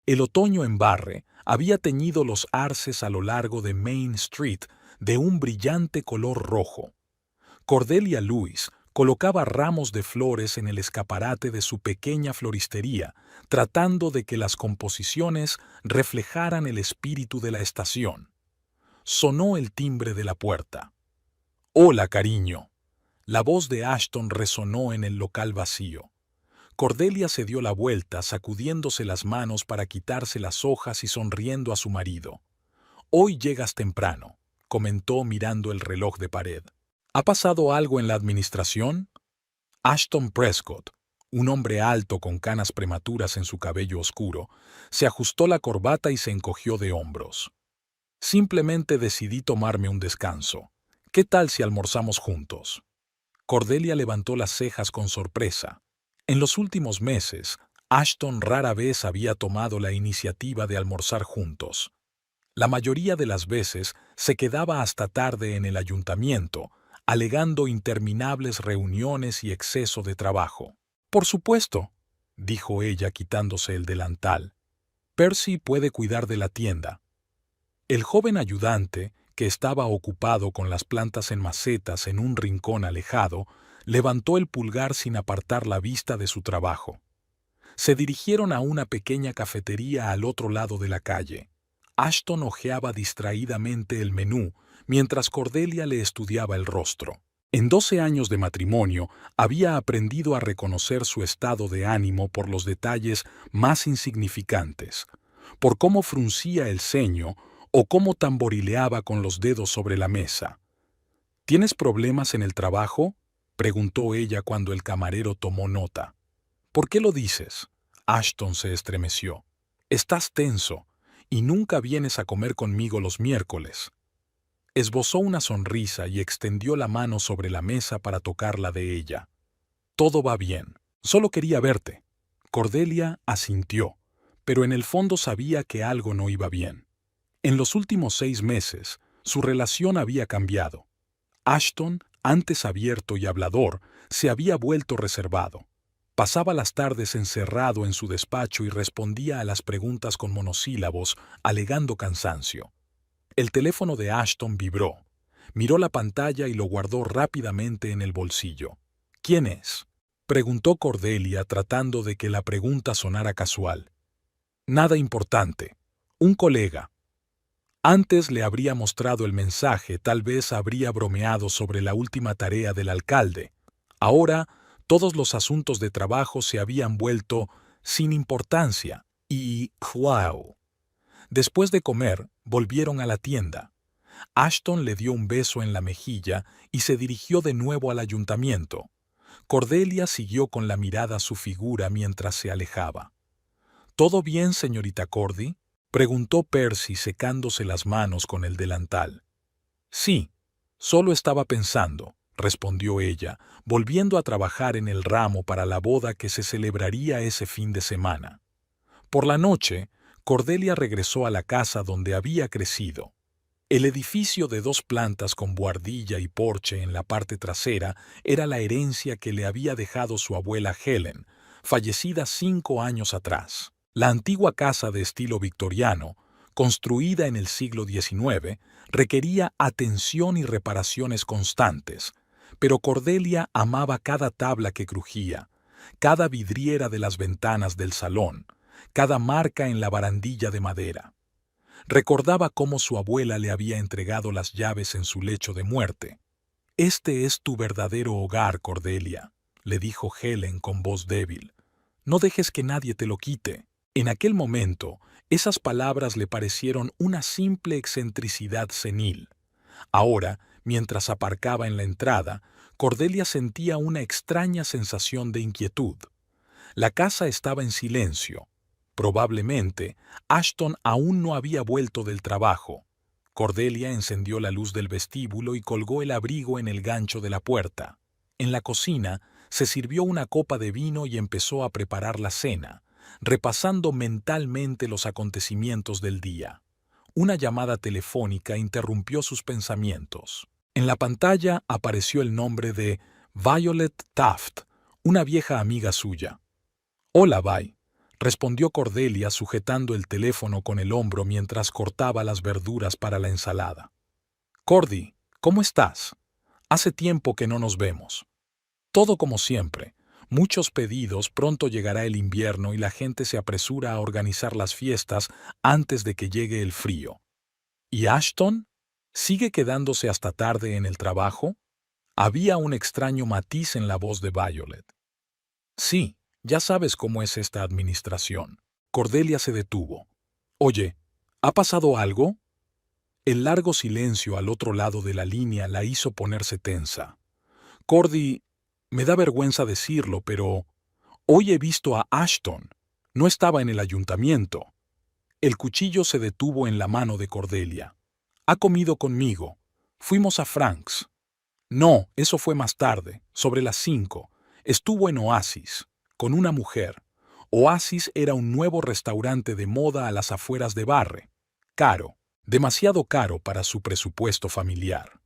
El otoño en Barre había teñido los arces a lo largo de Main Street de un brillante color rojo. Cordelia Lewis colocaba ramos de flores en el escaparate de su pequeña floristería, tratando de que las composiciones reflejaran el espíritu de la estación. Sonó el timbre de la puerta. «Hola, cariño». La voz de Ashton resonó en el local vacío. Cordelia se dio la vuelta, sacudiéndose las manos para quitarse las hojas y sonriendo a su marido. «Hoy llegas temprano», comentó mirando el reloj de pared. «¿Ha pasado algo en la administración?» Ashton Prescott, un hombre alto con canas prematuras en su cabello oscuro, se ajustó la corbata y se encogió de hombros. «Simplemente decidí tomarme un descanso. ¿Qué tal si almorzamos juntos?» Cordelia levantó las cejas con sorpresa. En los últimos meses, Ashton rara vez había tomado la iniciativa de almorzar juntos. La mayoría de las veces se quedaba hasta tarde en el ayuntamiento, alegando interminables reuniones y exceso de trabajo. «Por supuesto», dijo ella quitándose el delantal. «Percy puede cuidar de la tienda». El joven ayudante, que estaba ocupado con las plantas en macetas en un rincón alejado, levantó el pulgar sin apartar la vista de su trabajo. Se dirigieron a una pequeña cafetería al otro lado de la calle. Ashton hojeaba distraídamente el menú, mientras Cordelia le estudiaba el rostro. En 12 años de matrimonio había aprendido a reconocer su estado de ánimo por los detalles más insignificantes, por cómo fruncía el ceño o cómo tamborileaba con los dedos sobre la mesa. «¿Tienes problemas en el trabajo?», preguntó ella cuando el camarero tomó nota. «¿Por qué lo dices?». Ashton se estremeció. «Estás tenso, y nunca vienes a comer conmigo los miércoles». Esbozó una sonrisa y extendió la mano sobre la mesa para tocarla de ella. «Todo va bien. Solo quería verte». Cordelia asintió, pero en el fondo sabía que algo no iba bien. En los últimos 6 meses, su relación había cambiado. Ashton, antes abierto y hablador, se había vuelto reservado. Pasaba las tardes encerrado en su despacho y respondía a las preguntas con monosílabos, alegando cansancio. El teléfono de Ashton vibró. Miró la pantalla y lo guardó rápidamente en el bolsillo. «¿Quién es?», preguntó Cordelia, tratando de que la pregunta sonara casual. «Nada importante. Un colega». Antes le habría mostrado el mensaje, tal vez habría bromeado sobre la última tarea del alcalde. Ahora, todos los asuntos de trabajo se habían vuelto sin importancia y ¡wow! Después de comer, volvieron a la tienda. Ashton le dio un beso en la mejilla y se dirigió de nuevo al ayuntamiento. Cordelia siguió con la mirada su figura mientras se alejaba. «¿Todo bien, señorita Cordy?», preguntó Percy secándose las manos con el delantal. «Sí, solo estaba pensando», respondió ella, volviendo a trabajar en el ramo para la boda que se celebraría ese fin de semana. Por la noche, Cordelia regresó a la casa donde había crecido. El edificio de 2 plantas con buhardilla y porche en la parte trasera era la herencia que le había dejado su abuela Helen, fallecida 5 años atrás. La antigua casa de estilo victoriano, construida en el siglo XIX, requería atención y reparaciones constantes, pero Cordelia amaba cada tabla que crujía, cada vidriera de las ventanas del salón, cada marca en la barandilla de madera. Recordaba cómo su abuela le había entregado las llaves en su lecho de muerte. «Este es tu verdadero hogar, Cordelia», le dijo Helen con voz débil. «No dejes que nadie te lo quite». En aquel momento, esas palabras le parecieron una simple excentricidad senil. Ahora, mientras aparcaba en la entrada, Cordelia sentía una extraña sensación de inquietud. La casa estaba en silencio. Probablemente, Ashton aún no había vuelto del trabajo. Cordelia encendió la luz del vestíbulo y colgó el abrigo en el gancho de la puerta. En la cocina, se sirvió una copa de vino y empezó a preparar la cena, repasando mentalmente los acontecimientos del día. Una llamada telefónica interrumpió sus pensamientos. En la pantalla apareció el nombre de Violet Taft, una vieja amiga suya. «Hola, Vi», respondió Cordelia sujetando el teléfono con el hombro mientras cortaba las verduras para la ensalada. Cordy, ¿cómo estás? Hace tiempo que no nos vemos. Todo como siempre. Muchos pedidos, pronto llegará el invierno y la gente se apresura a organizar las fiestas antes de que llegue el frío. ¿Y Ashton? ¿Sigue quedándose hasta tarde en el trabajo? Había un extraño matiz en la voz de Violet. Sí, ya sabes cómo es esta administración. Cordelia se detuvo. Oye, ¿ha pasado algo? El largo silencio al otro lado de la línea la hizo ponerse tensa. Cordy, me da vergüenza decirlo, pero hoy he visto a Ashton. No estaba en el ayuntamiento. El cuchillo se detuvo en la mano de Cordelia. Ha comido conmigo. Fuimos a Frank's. No, eso fue más tarde, sobre las 5. Estuvo en Oasis, con una mujer. Oasis era un nuevo restaurante de moda a las afueras de Barre. Caro, demasiado caro para su presupuesto familiar.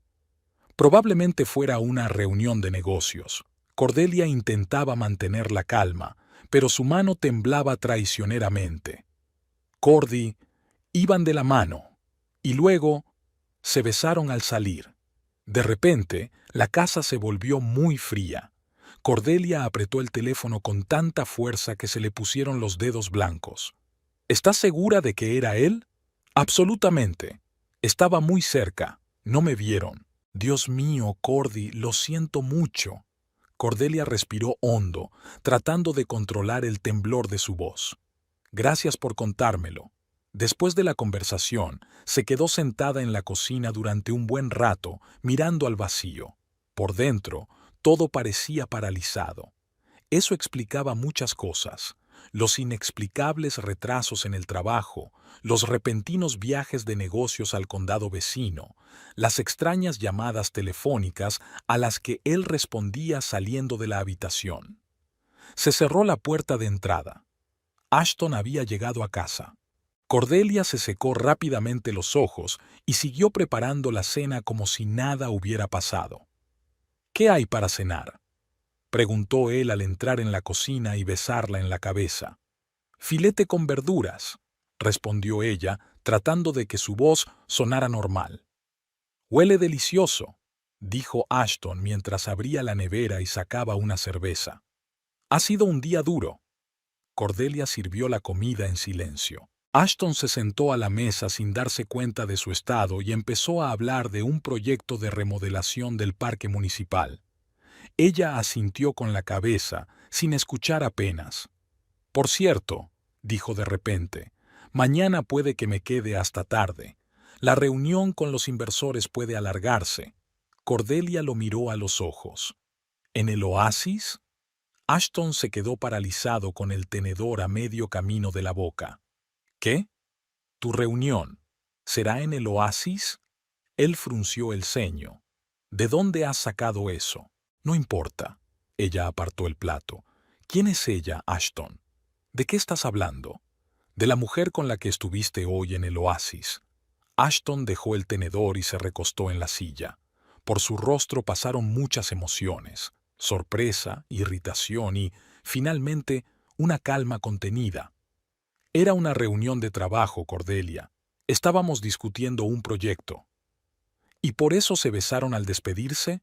Probablemente fuera una reunión de negocios. Cordelia intentaba mantener la calma, pero su mano temblaba traicioneramente. Cordy iban de la mano, y luego se besaron al salir. De repente, la casa se volvió muy fría. Cordelia apretó el teléfono con tanta fuerza que se le pusieron los dedos blancos. ¿Estás segura de que era él? Absolutamente. Estaba muy cerca. No me vieron. Dios mío, Cordy, lo siento mucho. Cordelia respiró hondo, tratando de controlar el temblor de su voz. Gracias por contármelo. Después de la conversación, se quedó sentada en la cocina durante un buen rato, mirando al vacío. Por dentro, todo parecía paralizado. Eso explicaba muchas cosas: los inexplicables retrasos en el trabajo, los repentinos viajes de negocios al condado vecino, las extrañas llamadas telefónicas a las que él respondía saliendo de la habitación. Se cerró la puerta de entrada. Ashton había llegado a casa. Cordelia se secó rápidamente los ojos y siguió preparando la cena como si nada hubiera pasado. ¿Qué hay para cenar?, preguntó él al entrar en la cocina y besarla en la cabeza. Filete con verduras, respondió ella, tratando de que su voz sonara normal. Huele delicioso, dijo Ashton mientras abría la nevera y sacaba una cerveza. Ha sido un día duro. Cordelia sirvió la comida en silencio. Ashton se sentó a la mesa sin darse cuenta de su estado y empezó a hablar de un proyecto de remodelación del parque municipal. Ella asintió con la cabeza, sin escuchar apenas. Por cierto, dijo de repente, mañana puede que me quede hasta tarde. La reunión con los inversores puede alargarse. Cordelia lo miró a los ojos. ¿En el oasis? Ashton se quedó paralizado con el tenedor a medio camino de la boca. ¿Qué? ¿Tu reunión será en el oasis? Él frunció el ceño. ¿De dónde has sacado eso? No importa. Ella apartó el plato. ¿Quién es ella, Ashton? ¿De qué estás hablando? De la mujer con la que estuviste hoy en el oasis. Ashton dejó el tenedor y se recostó en la silla. Por su rostro pasaron muchas emociones: sorpresa, irritación y, finalmente, una calma contenida. Era una reunión de trabajo, Cordelia. Estábamos discutiendo un proyecto. ¿Y por eso se besaron al despedirse?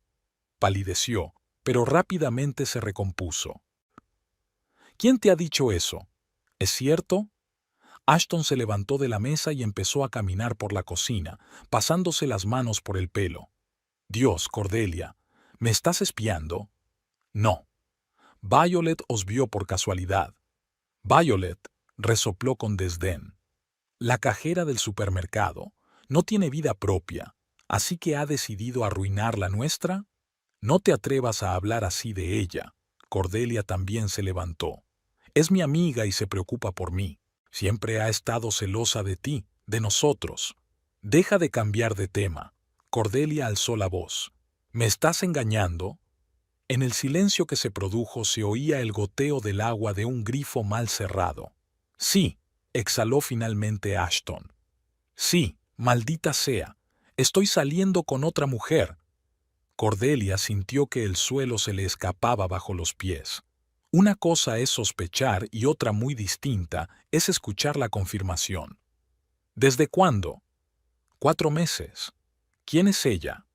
Palideció, pero rápidamente se recompuso. ¿Quién te ha dicho eso? ¿Es cierto? Ashton se levantó de la mesa y empezó a caminar por la cocina, pasándose las manos por el pelo. Dios, Cordelia, ¿me estás espiando? No. Violet os vio por casualidad. Violet resopló con desdén. La cajera del supermercado no tiene vida propia, así que ha decidido arruinar la nuestra. No te atrevas a hablar así de ella. Cordelia también se levantó. Es mi amiga y se preocupa por mí. Siempre ha estado celosa de ti, de nosotros. Deja de cambiar de tema. Cordelia alzó la voz. ¿Me estás engañando? En el silencio que se produjo se oía el goteo del agua de un grifo mal cerrado. Sí, exhaló finalmente Ashton. Sí, maldita sea. Estoy saliendo con otra mujer. Cordelia sintió que el suelo se le escapaba bajo los pies. Una cosa es sospechar y otra muy distinta es escuchar la confirmación. ¿Desde cuándo? 4 meses. ¿Quién es ella?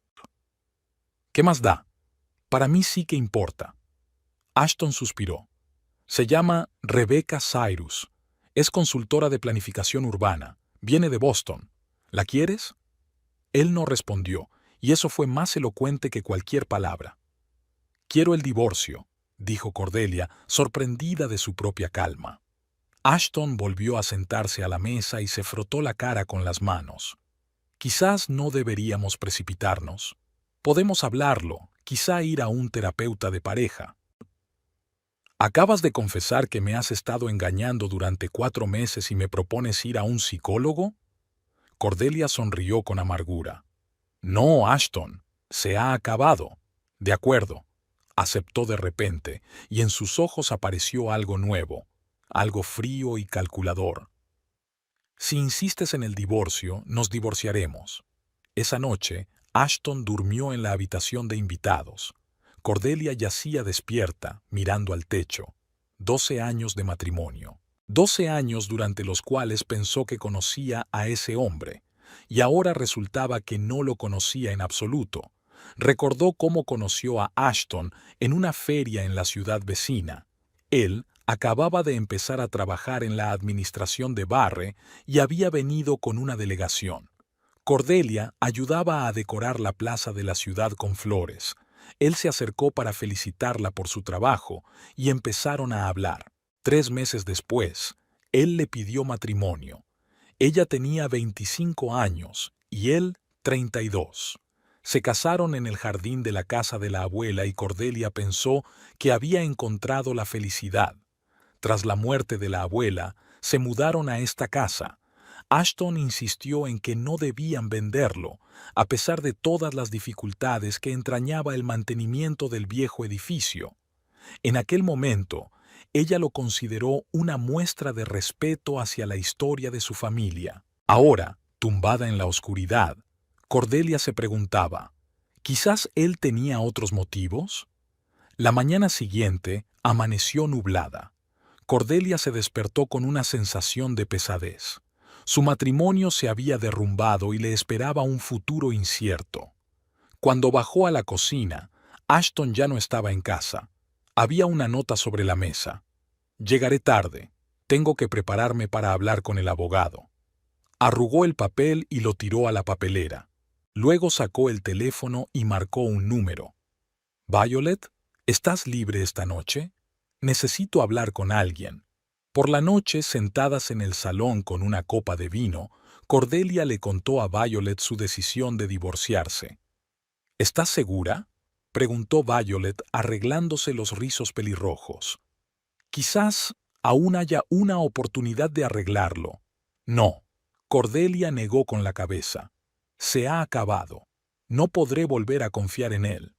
¿Qué más da? Para mí sí que importa. Ashton suspiró. Se llama Rebecca Cyrus. Es consultora de planificación urbana. Viene de Boston. ¿La quieres? Él no respondió, y eso fue más elocuente que cualquier palabra. Quiero el divorcio, dijo Cordelia, sorprendida de su propia calma. Ashton volvió a sentarse a la mesa y se frotó la cara con las manos. Quizás no deberíamos precipitarnos. Podemos hablarlo, quizá ir a un terapeuta de pareja. Acabas de confesar que me has estado engañando durante 4 meses y me propones ir a un psicólogo. Cordelia sonrió con amargura. No, Ashton, se ha acabado. De acuerdo, aceptó de repente, y en sus ojos apareció algo nuevo, algo frío y calculador. Si insistes en el divorcio, nos divorciaremos. Esa noche, Ashton durmió en la habitación de invitados. Cordelia yacía despierta, mirando al techo. 12 años de matrimonio. 12 años durante los cuales pensó que conocía a ese hombre, y ahora resultaba que no lo conocía en absoluto. Recordó cómo conoció a Ashton en una feria en la ciudad vecina. Él acababa de empezar a trabajar en la administración de Barre y había venido con una delegación. Cordelia ayudaba a decorar la plaza de la ciudad con flores. Él se acercó para felicitarla por su trabajo y empezaron a hablar. 3 meses después, él le pidió matrimonio. Ella tenía 25 años y él 32. Se casaron en el jardín de la casa de la abuela y Cordelia pensó que había encontrado la felicidad. Tras la muerte de la abuela, se mudaron a esta casa. Ashton insistió en que no debían venderlo, a pesar de todas las dificultades que entrañaba el mantenimiento del viejo edificio. En aquel momento, ella lo consideró una muestra de respeto hacia la historia de su familia. Ahora, tumbada en la oscuridad, Cordelia se preguntaba, ¿quizás él tenía otros motivos? La mañana siguiente amaneció nublada. Cordelia se despertó con una sensación de pesadez. Su matrimonio se había derrumbado y le esperaba un futuro incierto. Cuando bajó a la cocina, Ashton ya no estaba en casa. Había una nota sobre la mesa. Llegaré tarde. Tengo que prepararme para hablar con el abogado. Arrugó el papel y lo tiró a la papelera. Luego sacó el teléfono y marcó un número. «Violet, ¿estás libre esta noche? Necesito hablar con alguien». Por la noche, sentadas en el salón con una copa de vino, Cordelia le contó a Violet su decisión de divorciarse. «¿Estás segura?», preguntó Violet arreglándose los rizos pelirrojos. «Quizás aún haya una oportunidad de arreglarlo». «No», Cordelia negó con la cabeza. «Se ha acabado. No podré volver a confiar en él».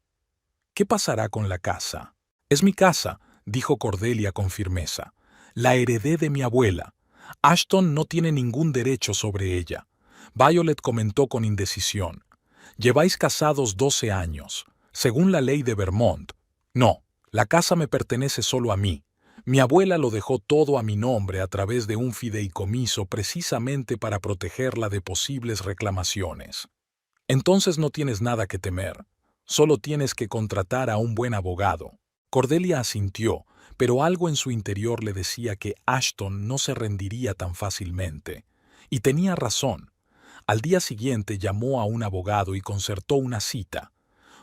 «¿Qué pasará con la casa?» «Es mi casa», dijo Cordelia con firmeza. «La heredé de mi abuela. Ashton no tiene ningún derecho sobre ella». Violet comentó con indecisión. «Lleváis casados 12 años. Según la ley de Vermont». «No, la casa me pertenece solo a mí. Mi abuela lo dejó todo a mi nombre a través de un fideicomiso precisamente para protegerla de posibles reclamaciones». «Entonces no tienes nada que temer. Solo tienes que contratar a un buen abogado». Cordelia asintió, pero algo en su interior le decía que Ashton no se rendiría tan fácilmente. Y tenía razón. Al día siguiente llamó a un abogado y concertó una cita.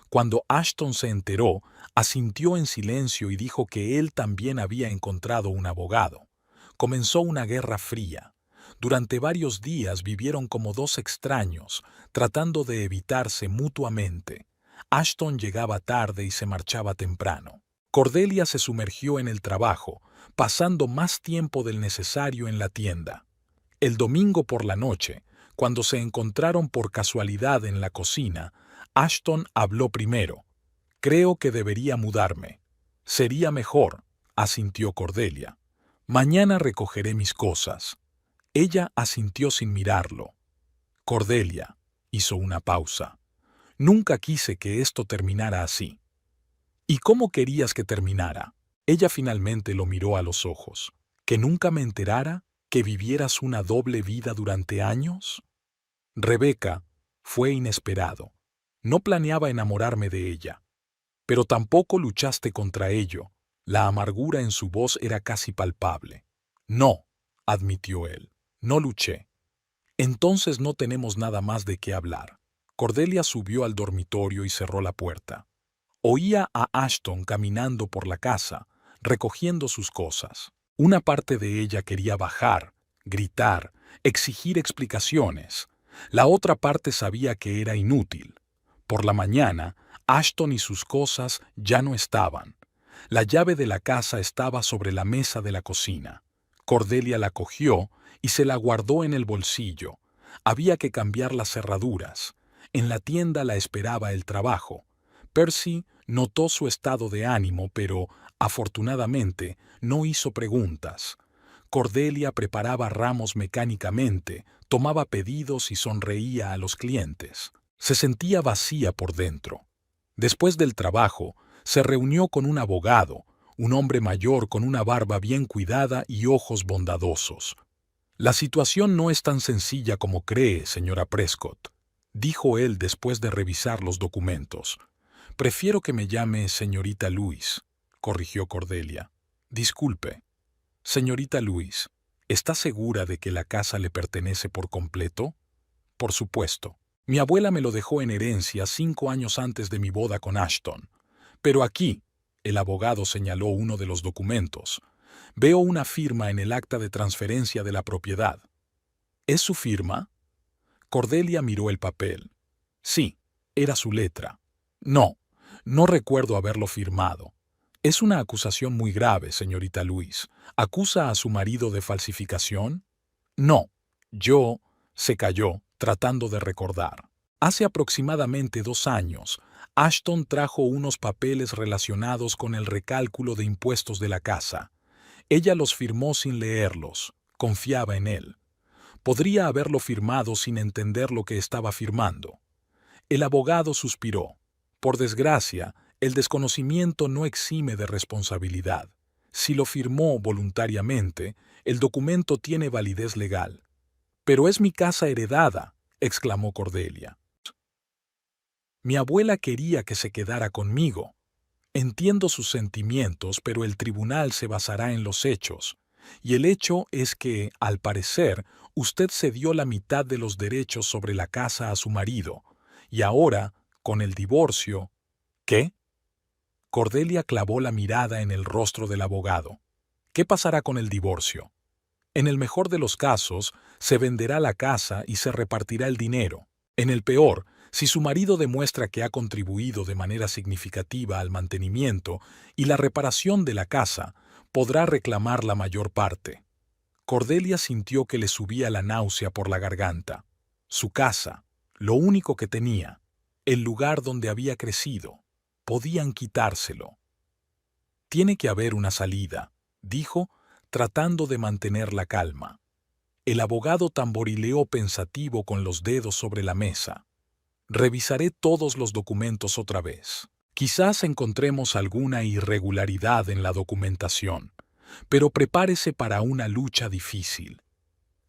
Cuando Ashton se enteró, asintió en silencio y dijo que él también había encontrado un abogado. Comenzó una guerra fría. Durante varios días vivieron como dos extraños, tratando de evitarse mutuamente. Ashton llegaba tarde y se marchaba temprano. Cordelia se sumergió en el trabajo, pasando más tiempo del necesario en la tienda. El domingo por la noche, cuando se encontraron por casualidad en la cocina, Ashton habló primero. «Creo que debería mudarme». «Sería mejor», asintió Cordelia. «Mañana recogeré mis cosas». Ella asintió sin mirarlo. «Cordelia», hizo una pausa. «Nunca quise que esto terminara así». «¿Y cómo querías que terminara?». Ella finalmente lo miró a los ojos. ¿Que nunca me enterara que vivieras una doble vida durante años? Rebeca, fue inesperado. No planeaba enamorarme de ella. Pero tampoco luchaste contra ello. La amargura en su voz era casi palpable. No, admitió él, no luché. Entonces no tenemos nada más de qué hablar. Cordelia subió al dormitorio y cerró la puerta. Oía a Ashton caminando por la casa, recogiendo sus cosas. Una parte de ella quería bajar, gritar, exigir explicaciones. La otra parte sabía que era inútil. Por la mañana, Ashton y sus cosas ya no estaban. La llave de la casa estaba sobre la mesa de la cocina. Cordelia la cogió y se la guardó en el bolsillo. Había que cambiar las cerraduras. En la tienda la esperaba el trabajo. Percy notó su estado de ánimo, pero, afortunadamente, no hizo preguntas. Cordelia preparaba ramos mecánicamente, tomaba pedidos y sonreía a los clientes. Se sentía vacía por dentro. Después del trabajo, se reunió con un abogado, un hombre mayor con una barba bien cuidada y ojos bondadosos. «La situación no es tan sencilla como cree, señora Prescott», dijo él después de revisar los documentos. «Prefiero que me llame señorita Lewis», corrigió Cordelia. «Disculpe. Señorita Lewis, ¿está segura de que la casa le pertenece por completo?» «Por supuesto. Mi abuela me lo dejó en herencia 5 años antes de mi boda con Ashton. Pero aquí», el abogado señaló uno de los documentos, «veo una firma en el acta de transferencia de la propiedad». «¿Es su firma?» Cordelia miró el papel. Sí, era su letra. No recuerdo haberlo firmado. Es una acusación muy grave, señorita Lewis. ¿Acusa a su marido de falsificación? No. Se calló, tratando de recordar. Hace aproximadamente 2 años, Ashton trajo unos papeles relacionados con el recálculo de impuestos de la casa. Ella los firmó sin leerlos. Confiaba en él. Podría haberlo firmado sin entender lo que estaba firmando. El abogado suspiró. Por desgracia, el desconocimiento no exime de responsabilidad. Si lo firmó voluntariamente, el documento tiene validez legal. «Pero es mi casa heredada», exclamó Cordelia. «Mi abuela quería que se quedara conmigo. Entiendo sus sentimientos, pero el tribunal se basará en los hechos. Y el hecho es que, al parecer, usted cedió la mitad de los derechos sobre la casa a su marido. Y ahora, con el divorcio...» «¿Qué?» Cordelia clavó la mirada en el rostro del abogado. «¿Qué pasará con el divorcio?» «En el mejor de los casos, se venderá la casa y se repartirá el dinero. En el peor, si su marido demuestra que ha contribuido de manera significativa al mantenimiento y la reparación de la casa, podrá reclamar la mayor parte». Cordelia sintió que le subía la náusea por la garganta. Su casa, lo único que tenía, el lugar donde había crecido, podían quitárselo. «Tiene que haber una salida», dijo, tratando de mantener la calma. El abogado tamborileó pensativo con los dedos sobre la mesa. «Revisaré todos los documentos otra vez. Quizás encontremos alguna irregularidad en la documentación, pero prepárese para una lucha difícil».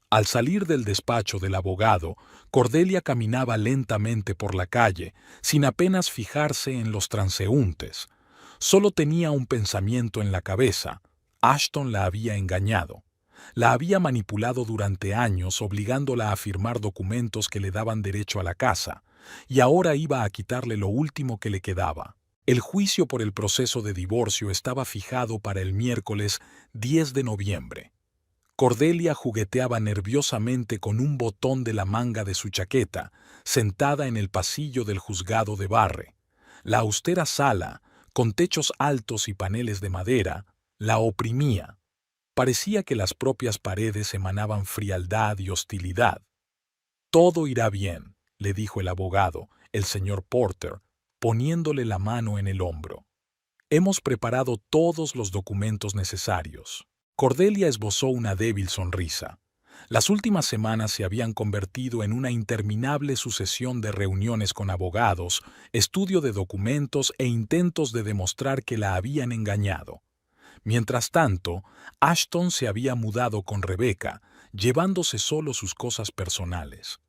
Al salir del despacho del abogado, Cordelia caminaba lentamente por la calle, sin apenas fijarse en los transeúntes. Solo tenía un pensamiento en la cabeza. Ashton la había engañado. La había manipulado durante años, obligándola a firmar documentos que le daban derecho a la casa, y ahora iba a quitarle lo último que le quedaba. El juicio por el proceso de divorcio estaba fijado para el miércoles 10 de noviembre. Cordelia jugueteaba nerviosamente con un botón de la manga de su chaqueta, sentada en el pasillo del juzgado de Barre. La austera sala, con techos altos y paneles de madera, la oprimía. Parecía que las propias paredes emanaban frialdad y hostilidad. «Todo irá bien», le dijo el abogado, el señor Porter, poniéndole la mano en el hombro. «Hemos preparado todos los documentos necesarios». Cordelia esbozó una débil sonrisa. Las últimas semanas se habían convertido en una interminable sucesión de reuniones con abogados, estudio de documentos e intentos de demostrar que la habían engañado. Mientras tanto, Ashton se había mudado con Rebecca, llevándose solo sus cosas personales.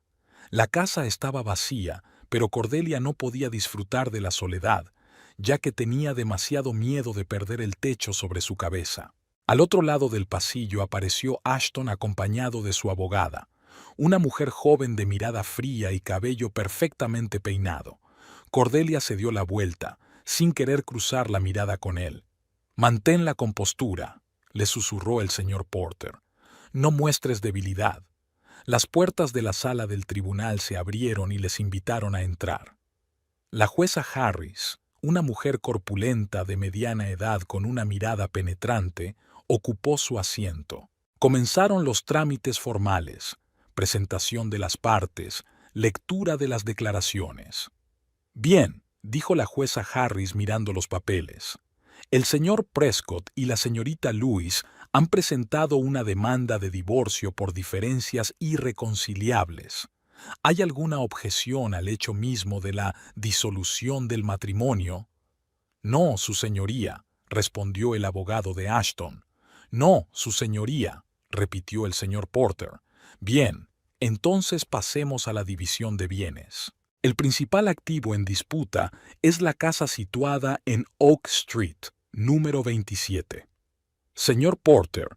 La casa estaba vacía, pero Cordelia no podía disfrutar de la soledad, ya que tenía demasiado miedo de perder el techo sobre su cabeza. Al otro lado del pasillo apareció Ashton acompañado de su abogada, una mujer joven de mirada fría y cabello perfectamente peinado. Cordelia se dio la vuelta, sin querer cruzar la mirada con él. «Mantén la compostura», le susurró el señor Porter. «No muestres debilidad». Las puertas de la sala del tribunal se abrieron y les invitaron a entrar. La jueza Harris, una mujer corpulenta de mediana edad con una mirada penetrante, ocupó su asiento. Comenzaron los trámites formales, presentación de las partes, lectura de las declaraciones. «Bien», dijo la jueza Harris mirando los papeles. «El señor Prescott y la señorita Lewis han presentado una demanda de divorcio por diferencias irreconciliables. ¿Hay alguna objeción al hecho mismo de la disolución del matrimonio?» «No, su señoría», respondió el abogado de Ashton. «No, su señoría», repitió el señor Porter. «Bien, entonces pasemos a la división de bienes. El principal activo en disputa es la casa situada en Oak Street, número 27. Señor Porter,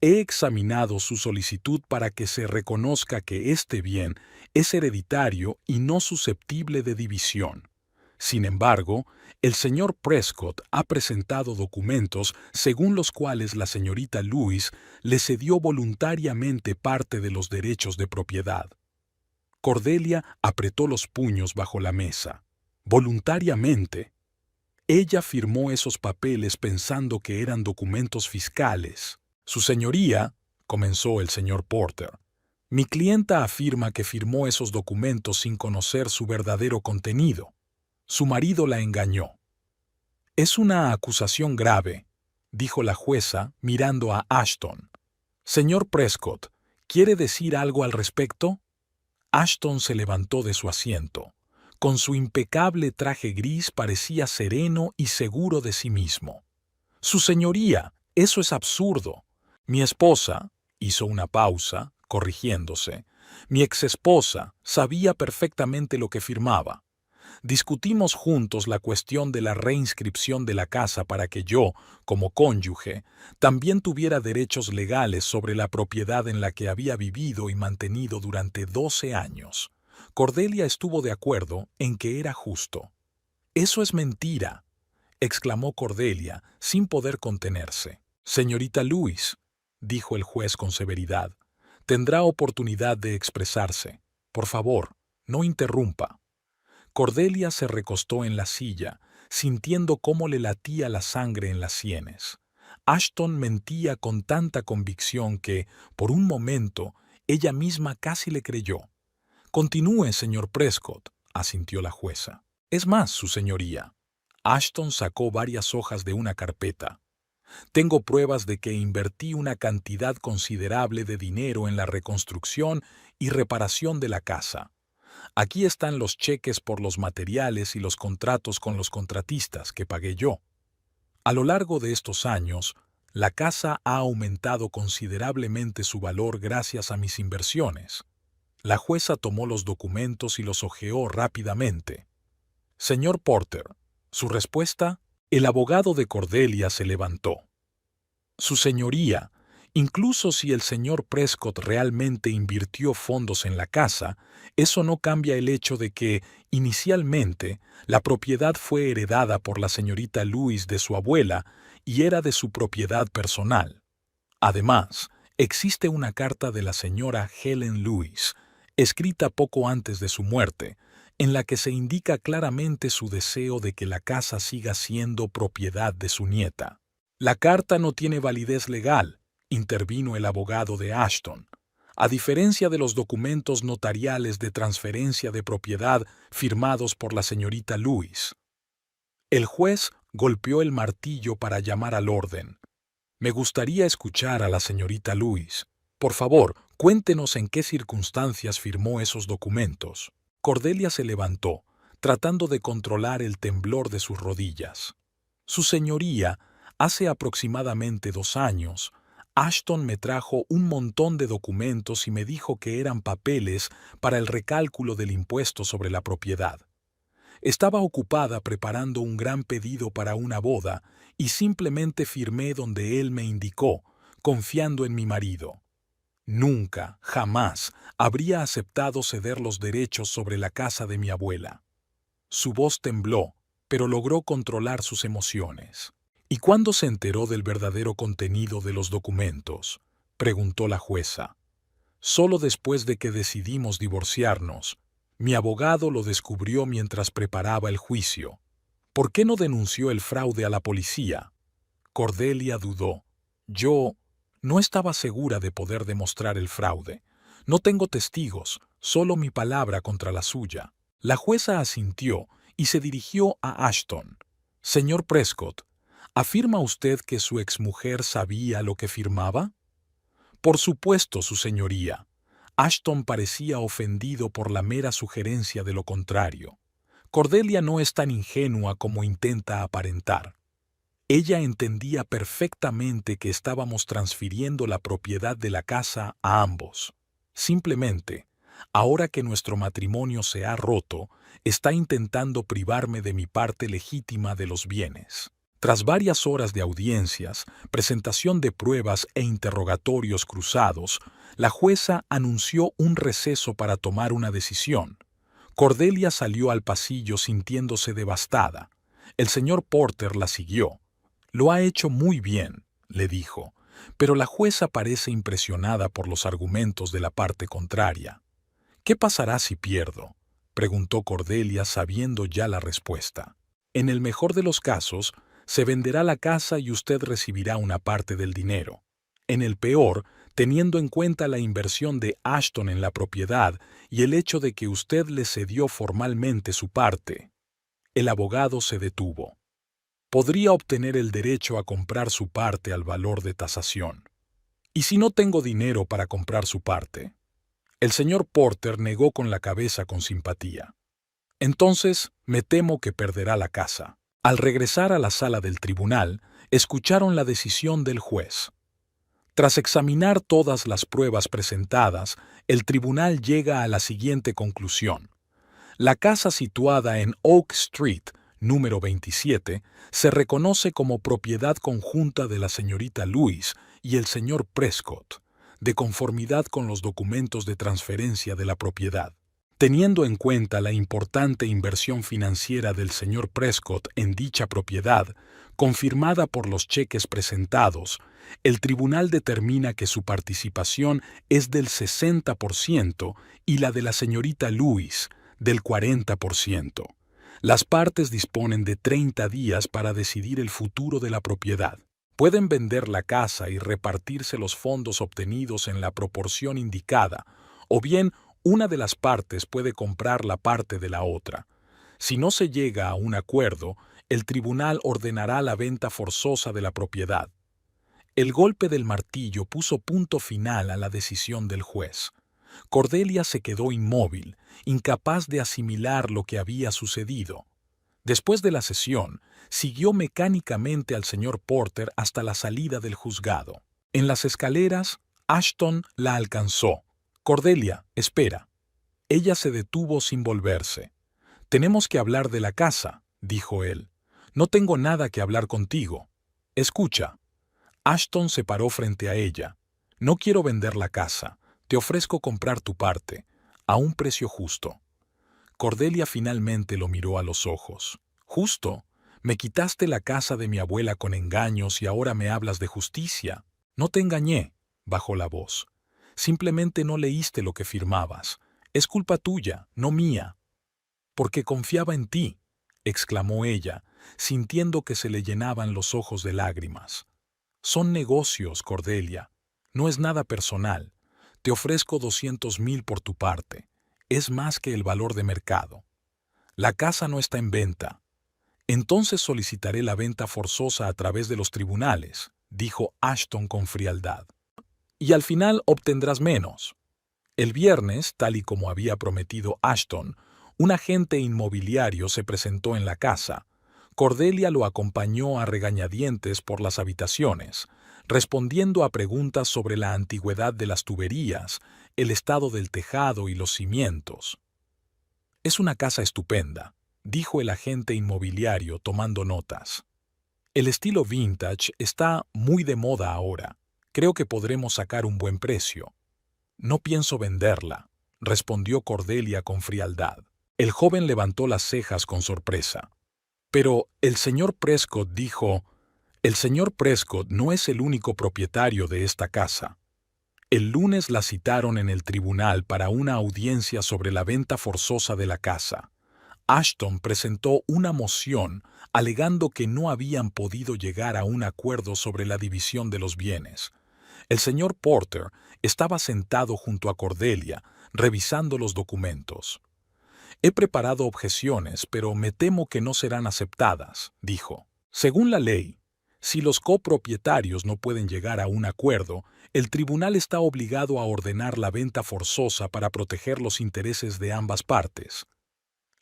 he examinado su solicitud para que se reconozca que este bien es hereditario y no susceptible de división. Sin embargo, el señor Prescott ha presentado documentos según los cuales la señorita Lewis le cedió voluntariamente parte de los derechos de propiedad». Cordelia apretó los puños bajo la mesa. «¿Voluntariamente?» Ella firmó esos papeles pensando que eran documentos fiscales. «Su señoría», comenzó el señor Porter, «mi clienta afirma que firmó esos documentos sin conocer su verdadero contenido. Su marido la engañó». «Es una acusación grave», dijo la jueza mirando a Ashton. «Señor Prescott, ¿quiere decir algo al respecto?» Ashton se levantó de su asiento. Con su impecable traje gris parecía sereno y seguro de sí mismo. «Su señoría, eso es absurdo. Mi esposa», hizo una pausa, corrigiéndose, «mi exesposa sabía perfectamente lo que firmaba. Discutimos juntos la cuestión de la reinscripción de la casa para que yo, como cónyuge, también tuviera derechos legales sobre la propiedad en la que había vivido y mantenido durante 12 años. Cordelia estuvo de acuerdo en que era justo». «Eso es mentira», exclamó Cordelia, sin poder contenerse. «Señorita Lewis», dijo el juez con severidad, «tendrá oportunidad de expresarse. Por favor, no interrumpa». Cordelia se recostó en la silla, sintiendo cómo le latía la sangre en las sienes. Ashton mentía con tanta convicción que, por un momento, ella misma casi le creyó. «Continúe, señor Prescott», asintió la jueza. «Es más, su señoría». Ashton sacó varias hojas de una carpeta. «Tengo pruebas de que invertí una cantidad considerable de dinero en la reconstrucción y reparación de la casa. Aquí están los cheques por los materiales y los contratos con los contratistas que pagué yo. A lo largo de estos años, la casa ha aumentado considerablemente su valor gracias a mis inversiones». La jueza tomó los documentos y los hojeó rápidamente. «Señor Porter, ¿su respuesta?» El abogado de Cordelia se levantó. «Su señoría, incluso si el señor Prescott realmente invirtió fondos en la casa, eso no cambia el hecho de que, inicialmente, la propiedad fue heredada por la señorita Lewis de su abuela y era de su propiedad personal. Además, existe una carta de la señora Helen Lewis, escrita poco antes de su muerte, en la que se indica claramente su deseo de que la casa siga siendo propiedad de su nieta. La carta no tiene validez legal», intervino el abogado de Ashton, «a diferencia de los documentos notariales de transferencia de propiedad firmados por la señorita Lewis». El juez golpeó el martillo para llamar al orden. «Me gustaría escuchar a la señorita Lewis. Por favor, cuéntenos en qué circunstancias firmó esos documentos». Cordelia se levantó, tratando de controlar el temblor de sus rodillas. «Su señoría, Hace aproximadamente 2 años, Ashton me trajo un montón de documentos y me dijo que eran papeles para el recálculo del impuesto sobre la propiedad. Estaba ocupada preparando un gran pedido para una boda y simplemente firmé donde él me indicó, confiando en mi marido. Nunca, jamás, habría aceptado ceder los derechos sobre la casa de mi abuela. Su voz tembló, pero logró controlar sus emociones. ¿Y cuándo se enteró del verdadero contenido de los documentos?, preguntó la jueza. Solo después de que decidimos divorciarnos. Mi abogado lo descubrió mientras preparaba el juicio. ¿Por qué no denunció el fraude a la policía? Cordelia dudó. Yo no estaba segura de poder demostrar el fraude. No tengo testigos, solo mi palabra contra la suya. La jueza asintió y se dirigió a Ashton. Señor Prescott, ¿afirma usted que su exmujer sabía lo que firmaba? Por supuesto, su señoría. Ashton parecía ofendido por la mera sugerencia de lo contrario. Cordelia no es tan ingenua como intenta aparentar. Ella entendía perfectamente que estábamos transfiriendo la propiedad de la casa a ambos. Simplemente, ahora que nuestro matrimonio se ha roto, está intentando privarme de mi parte legítima de los bienes. Tras varias horas de audiencias, presentación de pruebas e interrogatorios cruzados, la jueza anunció un receso para tomar una decisión. Cordelia salió al pasillo sintiéndose devastada. El señor Porter la siguió. Lo ha hecho muy bien, le dijo, pero la jueza parece impresionada por los argumentos de la parte contraria. ¿Qué pasará si pierdo?, preguntó Cordelia sabiendo ya la respuesta. En el mejor de los casos, se venderá la casa y usted recibirá una parte del dinero. En el peor, teniendo en cuenta la inversión de Ashton en la propiedad y el hecho de que usted le cedió formalmente su parte. El abogado se detuvo. Podría obtener el derecho a comprar su parte al valor de tasación. ¿Y si no tengo dinero para comprar su parte? El señor Porter negó con la cabeza con simpatía. Entonces, me temo que perderá la casa. Al regresar a la sala del tribunal, escucharon la decisión del juez. Tras examinar todas las pruebas presentadas, el tribunal llega a la siguiente conclusión. La casa situada en Oak Street, número 27, se reconoce como propiedad conjunta de la señorita Lewis y el señor Prescott, de conformidad con los documentos de transferencia de la propiedad. Teniendo en cuenta la importante inversión financiera del señor Prescott en dicha propiedad, confirmada por los cheques presentados, el tribunal determina que su participación es del 60% y la de la señorita Lewis del 40%. Las partes disponen de 30 días para decidir el futuro de la propiedad. Pueden vender la casa y repartirse los fondos obtenidos en la proporción indicada, o bien una de las partes puede comprar la parte de la otra. Si no se llega a un acuerdo, el tribunal ordenará la venta forzosa de la propiedad. El golpe del martillo puso punto final a la decisión del juez. Cordelia se quedó inmóvil, incapaz de asimilar lo que había sucedido. Después de la sesión, siguió mecánicamente al señor Porter hasta la salida del juzgado. En las escaleras, Ashton la alcanzó. «Cordelia, espera». Ella se detuvo sin volverse. «Tenemos que hablar de la casa», dijo él. «No tengo nada que hablar contigo. Escucha». Ashton se paró frente a ella. «No quiero vender la casa. Te ofrezco comprar tu parte, a un precio justo». Cordelia finalmente lo miró a los ojos. «¿Justo? Me quitaste la casa de mi abuela con engaños y ahora me hablas de justicia». «No te engañé», bajó la voz. «Simplemente no leíste lo que firmabas. Es culpa tuya, no mía». «Porque confiaba en ti», exclamó ella, sintiendo que se le llenaban los ojos de lágrimas. «Son negocios, Cordelia. No es nada personal. Te ofrezco 200,000 por tu parte. Es más que el valor de mercado. La casa no está en venta». «Entonces solicitaré la venta forzosa a través de los tribunales», dijo Ashton con frialdad. «Y al final obtendrás menos». El viernes, tal y como había prometido Ashton, un agente inmobiliario se presentó en la casa. Cordelia lo acompañó a regañadientes por las habitaciones, respondiendo a preguntas sobre la antigüedad de las tuberías, el estado del tejado y los cimientos. «Es una casa estupenda», dijo el agente inmobiliario tomando notas. «El estilo vintage está muy de moda ahora. Creo que podremos sacar un buen precio». «No pienso venderla», respondió Cordelia con frialdad. El joven levantó las cejas con sorpresa. «Pero el señor Prescott dijo...» «El señor Prescott no es el único propietario de esta casa. El lunes la citaron en el tribunal para una audiencia sobre la venta forzosa de la casa. Ashton presentó una moción alegando que no habían podido llegar a un acuerdo sobre la división de los bienes. El señor Porter estaba sentado junto a Cordelia, revisando los documentos. «He preparado objeciones, pero me temo que no serán aceptadas», dijo. «Según la ley, si los copropietarios no pueden llegar a un acuerdo, el tribunal está obligado a ordenar la venta forzosa para proteger los intereses de ambas partes».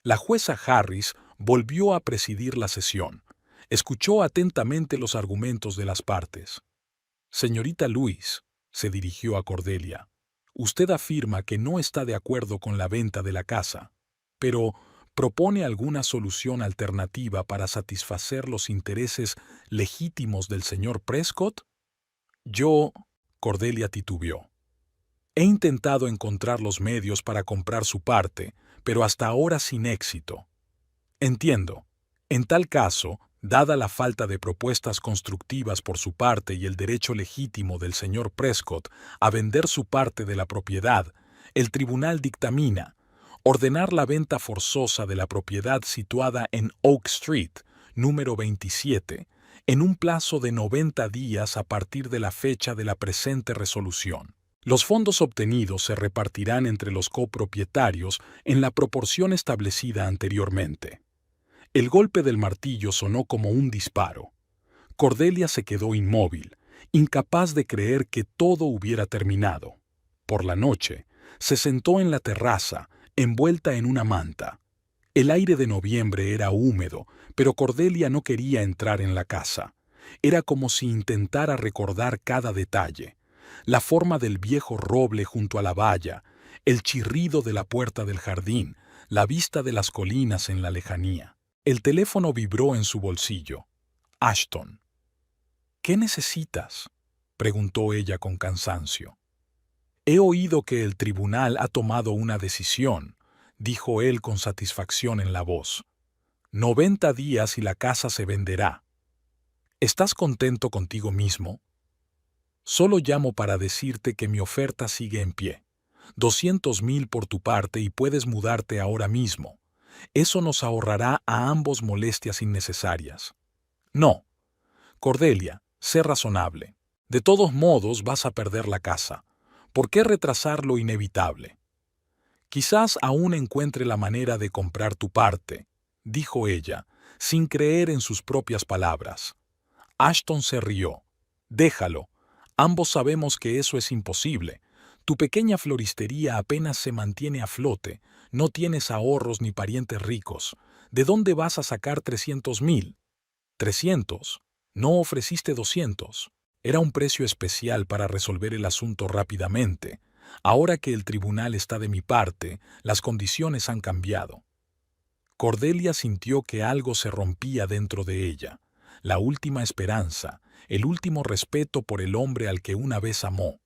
La jueza Harris volvió a presidir la sesión. Escuchó atentamente los argumentos de las partes. «Señorita Lewis», se dirigió a Cordelia, «usted afirma que no está de acuerdo con la venta de la casa, pero ¿propone alguna solución alternativa para satisfacer los intereses legítimos del señor Prescott?» «Yo», Cordelia titubeó, «he intentado encontrar los medios para comprar su parte, pero hasta ahora sin éxito». «Entiendo. En tal caso, dada la falta de propuestas constructivas por su parte y el derecho legítimo del señor Prescott a vender su parte de la propiedad, el tribunal dictamina ordenar la venta forzosa de la propiedad situada en Oak Street, número 27, en un plazo de 90 días a partir de la fecha de la presente resolución. Los fondos obtenidos se repartirán entre los copropietarios en la proporción establecida anteriormente». El golpe del martillo sonó como un disparo. Cordelia se quedó inmóvil, incapaz de creer que todo hubiera terminado. Por la noche, se sentó en la terraza, envuelta en una manta. El aire de noviembre era húmedo, pero Cordelia no quería entrar en la casa. Era como si intentara recordar cada detalle: la forma del viejo roble junto a la valla, el chirrido de la puerta del jardín, la vista de las colinas en la lejanía. El teléfono vibró en su bolsillo. «Ashton». «¿Qué necesitas?», preguntó ella con cansancio. «He oído que el tribunal ha tomado una decisión», dijo él con satisfacción en la voz. «90 días y la casa se venderá. ¿Estás contento contigo mismo?». «Solo llamo para decirte que mi oferta sigue en pie. 200,000 por tu parte y puedes mudarte ahora mismo. Eso nos ahorrará a ambos molestias innecesarias». «No. Cordelia, sé razonable. De todos modos vas a perder la casa. ¿Por qué retrasar lo inevitable?». «Quizás aún encuentre la manera de comprar tu parte», dijo ella, sin creer en sus propias palabras. Ashton se rió. «Déjalo. Ambos sabemos que eso es imposible. Tu pequeña floristería apenas se mantiene a flote. No tienes ahorros ni parientes ricos. ¿De dónde vas a sacar 300,000? ¿300? No ofreciste 200. Era un precio especial para resolver el asunto rápidamente. Ahora que el tribunal está de mi parte, las condiciones han cambiado». Cordelia sintió que algo se rompía dentro de ella. La última esperanza, el último respeto por el hombre al que una vez amó.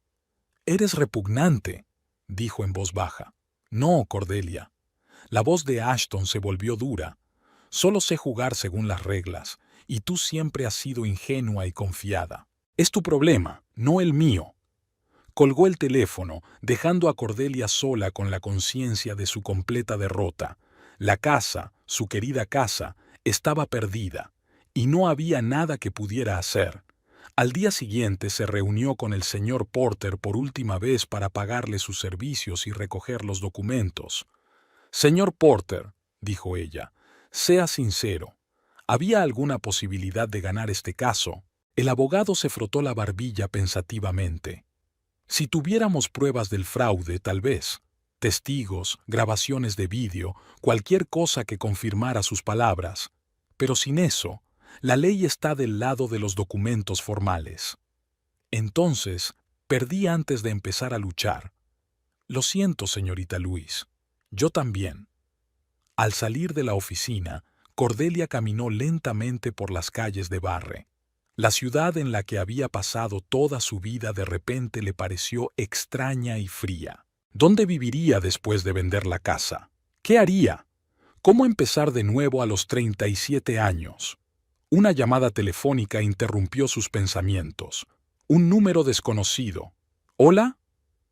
«Eres repugnante», dijo en voz baja. «No, Cordelia». La voz de Ashton se volvió dura. «Solo sé jugar según las reglas, y tú siempre has sido ingenua y confiada. Es tu problema, no el mío». Colgó el teléfono, dejando a Cordelia sola con la conciencia de su completa derrota. La casa, su querida casa, estaba perdida, y no había nada que pudiera hacer. Al día siguiente se reunió con el señor Porter por última vez para pagarle sus servicios y recoger los documentos. «Señor Porter», dijo ella, «sea sincero. ¿Había alguna posibilidad de ganar este caso?». El abogado se frotó la barbilla pensativamente. «Si tuviéramos pruebas del fraude, tal vez. Testigos, grabaciones de vídeo, cualquier cosa que confirmara sus palabras. pero sin eso, la ley está del lado de los documentos formales. Entonces, perdí antes de empezar a luchar. Lo siento, señorita Louise. Yo también. Al salir de la oficina, Cordelia caminó lentamente por las calles de Barre. La ciudad en la que había pasado toda su vida de repente le pareció extraña y fría. ¿Dónde viviría después de vender la casa? ¿Qué haría? ¿Cómo empezar de nuevo a los 37 años? Una llamada telefónica interrumpió sus pensamientos. Un número desconocido. ¿Hola?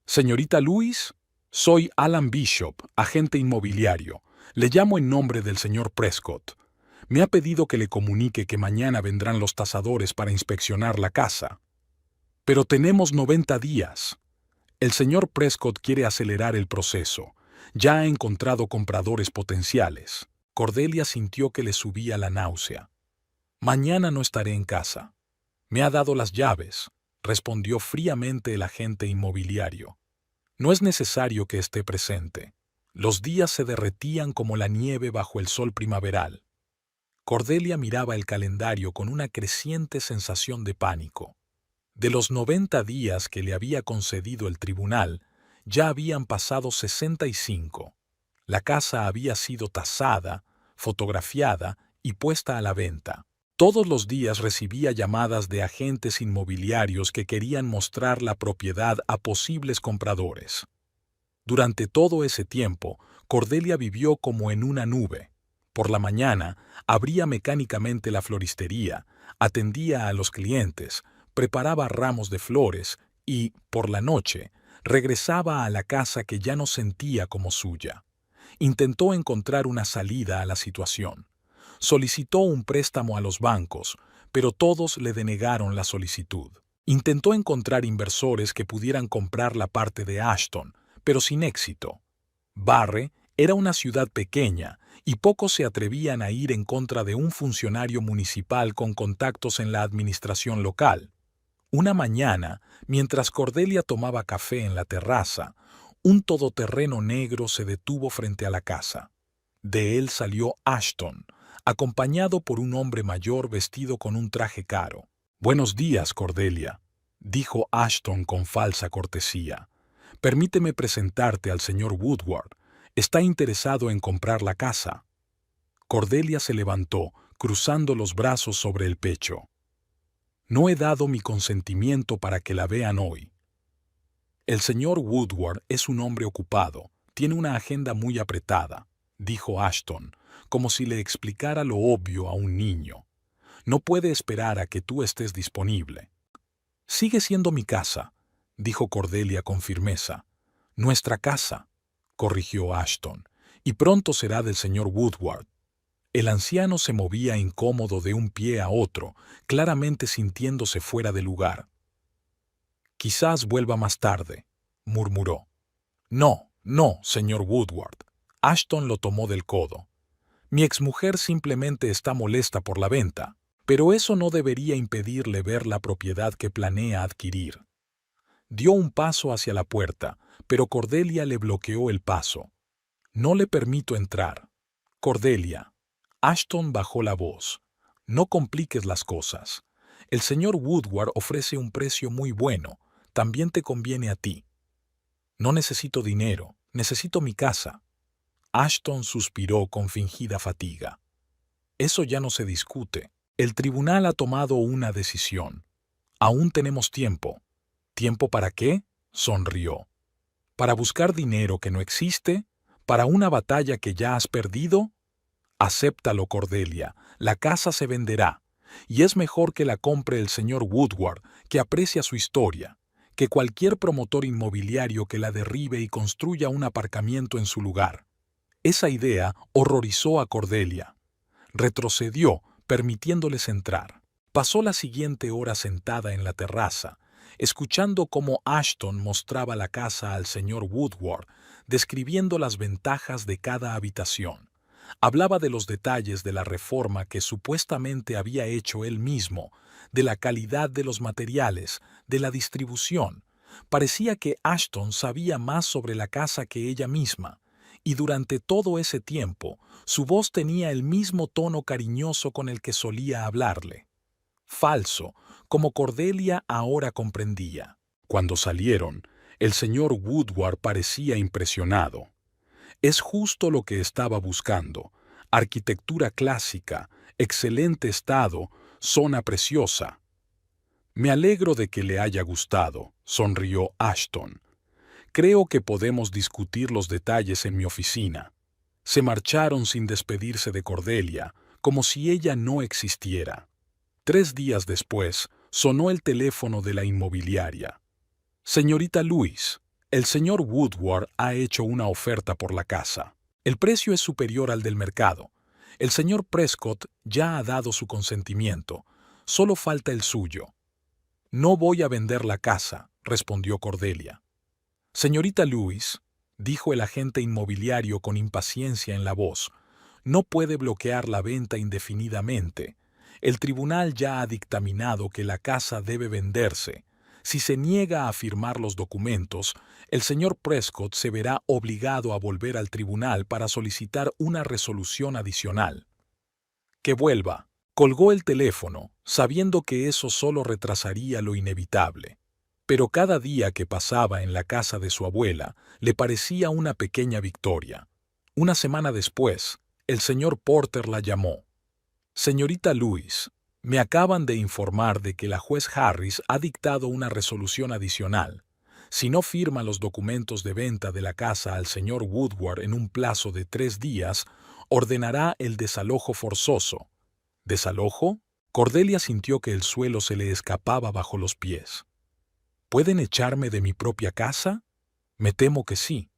Señorita Louise, soy Alan Bishop, agente inmobiliario. Le llamo en nombre del señor Prescott. Me ha pedido que le comunique que mañana vendrán los tasadores para inspeccionar la casa. Pero tenemos 90 días. El señor Prescott quiere acelerar el proceso. Ya ha encontrado compradores potenciales. Cordelia sintió que le subía la náusea. Mañana no estaré en casa. Me ha dado las llaves, respondió fríamente el agente inmobiliario. No es necesario que esté presente. Los días se derretían como la nieve bajo el sol primaveral. Cordelia miraba el calendario con una creciente sensación de pánico. De los 90 días que le había concedido el tribunal, ya habían pasado 65. La casa había sido tasada, fotografiada y puesta a la venta. Todos los días recibía llamadas de agentes inmobiliarios que querían mostrar la propiedad a posibles compradores. Durante todo ese tiempo, Cordelia vivió como en una nube. Por la mañana, abría mecánicamente la floristería, atendía a los clientes, preparaba ramos de flores y, por la noche, regresaba a la casa que ya no sentía como suya. Intentó encontrar una salida a la situación. Solicitó un préstamo a los bancos, pero todos le denegaron la solicitud. Intentó encontrar inversores que pudieran comprar la parte de Ashton, pero sin éxito. Barre era una ciudad pequeña y pocos se atrevían a ir en contra de un funcionario municipal con contactos en la administración local. Una mañana, mientras Cordelia tomaba café en la terraza, un todoterreno negro se detuvo frente a la casa. De él salió Ashton, acompañado por un hombre mayor vestido con un traje caro. «Buenos días, Cordelia», dijo Ashton con falsa cortesía. «Permíteme presentarte al señor Woodward. Está interesado en comprar la casa». Cordelia se levantó, cruzando los brazos sobre el pecho. «No he dado mi consentimiento para que la vean hoy». «El señor Woodward es un hombre ocupado, tiene una agenda muy apretada», dijo Ashton, como si le explicara lo obvio a un niño. «No puede esperar a que tú estés disponible». «Sigue siendo mi casa», dijo Cordelia con firmeza. «Nuestra casa», corrigió Ashton, «y pronto será del señor Woodward». El anciano se movía incómodo de un pie a otro, claramente sintiéndose fuera de lugar. «Quizás vuelva más tarde», murmuró. «No, no, señor Woodward». Ashton lo tomó del codo. «Mi exmujer simplemente está molesta por la venta, pero eso no debería impedirle ver la propiedad que planea adquirir». Dio un paso hacia la puerta, pero Cordelia le bloqueó el paso. «No le permito entrar». «Cordelia». Ashton bajó la voz. «No compliques las cosas. El señor Woodward ofrece un precio muy bueno. También te conviene a ti». «No necesito dinero, necesito mi casa». Ashton suspiró con fingida fatiga. «Eso ya no se discute. El tribunal ha tomado una decisión. Aún tenemos tiempo». «¿Tiempo para qué?», sonrió. «¿Para buscar dinero que no existe? ¿Para una batalla que ya has perdido?» «Acéptalo, Cordelia. La casa se venderá. Y es mejor que la compre el señor Woodward, que aprecia su historia, que cualquier promotor inmobiliario que la derribe y construya un aparcamiento en su lugar». Esa idea horrorizó a Cordelia. Retrocedió, permitiéndoles entrar. Pasó la siguiente hora sentada en la terraza, escuchando cómo Ashton mostraba la casa al señor Woodward, describiendo las ventajas de cada habitación. Hablaba de los detalles de la reforma que supuestamente había hecho él mismo, de la calidad de los materiales, de la distribución. Parecía que Ashton sabía más sobre la casa que ella misma, y durante todo ese tiempo su voz tenía el mismo tono cariñoso con el que solía hablarle. Falso, como Cordelia ahora comprendía. Cuando salieron, el señor Woodward parecía impresionado. Es justo lo que estaba buscando. Arquitectura clásica, excelente estado, zona preciosa. Me alegro de que le haya gustado, sonrió Ashton. Creo que podemos discutir los detalles en mi oficina. Se marcharon sin despedirse de Cordelia, como si ella no existiera. 3 días después, sonó el teléfono de la inmobiliaria. Señorita Lewis, el señor Woodward ha hecho una oferta por la casa. El precio es superior al del mercado. El señor Prescott ya ha dado su consentimiento. Solo falta el suyo. No voy a vender la casa, respondió Cordelia. Señorita Lewis, dijo el agente inmobiliario con impaciencia en la voz, no puede bloquear la venta indefinidamente. El tribunal ya ha dictaminado que la casa debe venderse. Si se niega a firmar los documentos, el señor Prescott se verá obligado a volver al tribunal para solicitar una resolución adicional. Que vuelva. Colgó el teléfono, sabiendo que eso solo retrasaría lo inevitable. Pero cada día que pasaba en la casa de su abuela le parecía una pequeña victoria. Una semana después, el señor Porter la llamó. Señorita Lewis, me acaban de informar de que la juez Harris ha dictado una resolución adicional. Si no firma los documentos de venta de la casa al señor Woodward en un plazo de 3 días, ordenará el desalojo forzoso. ¿Desalojo? Cordelia sintió que el suelo se le escapaba bajo los pies. ¿Pueden echarme de mi propia casa? Me temo que sí.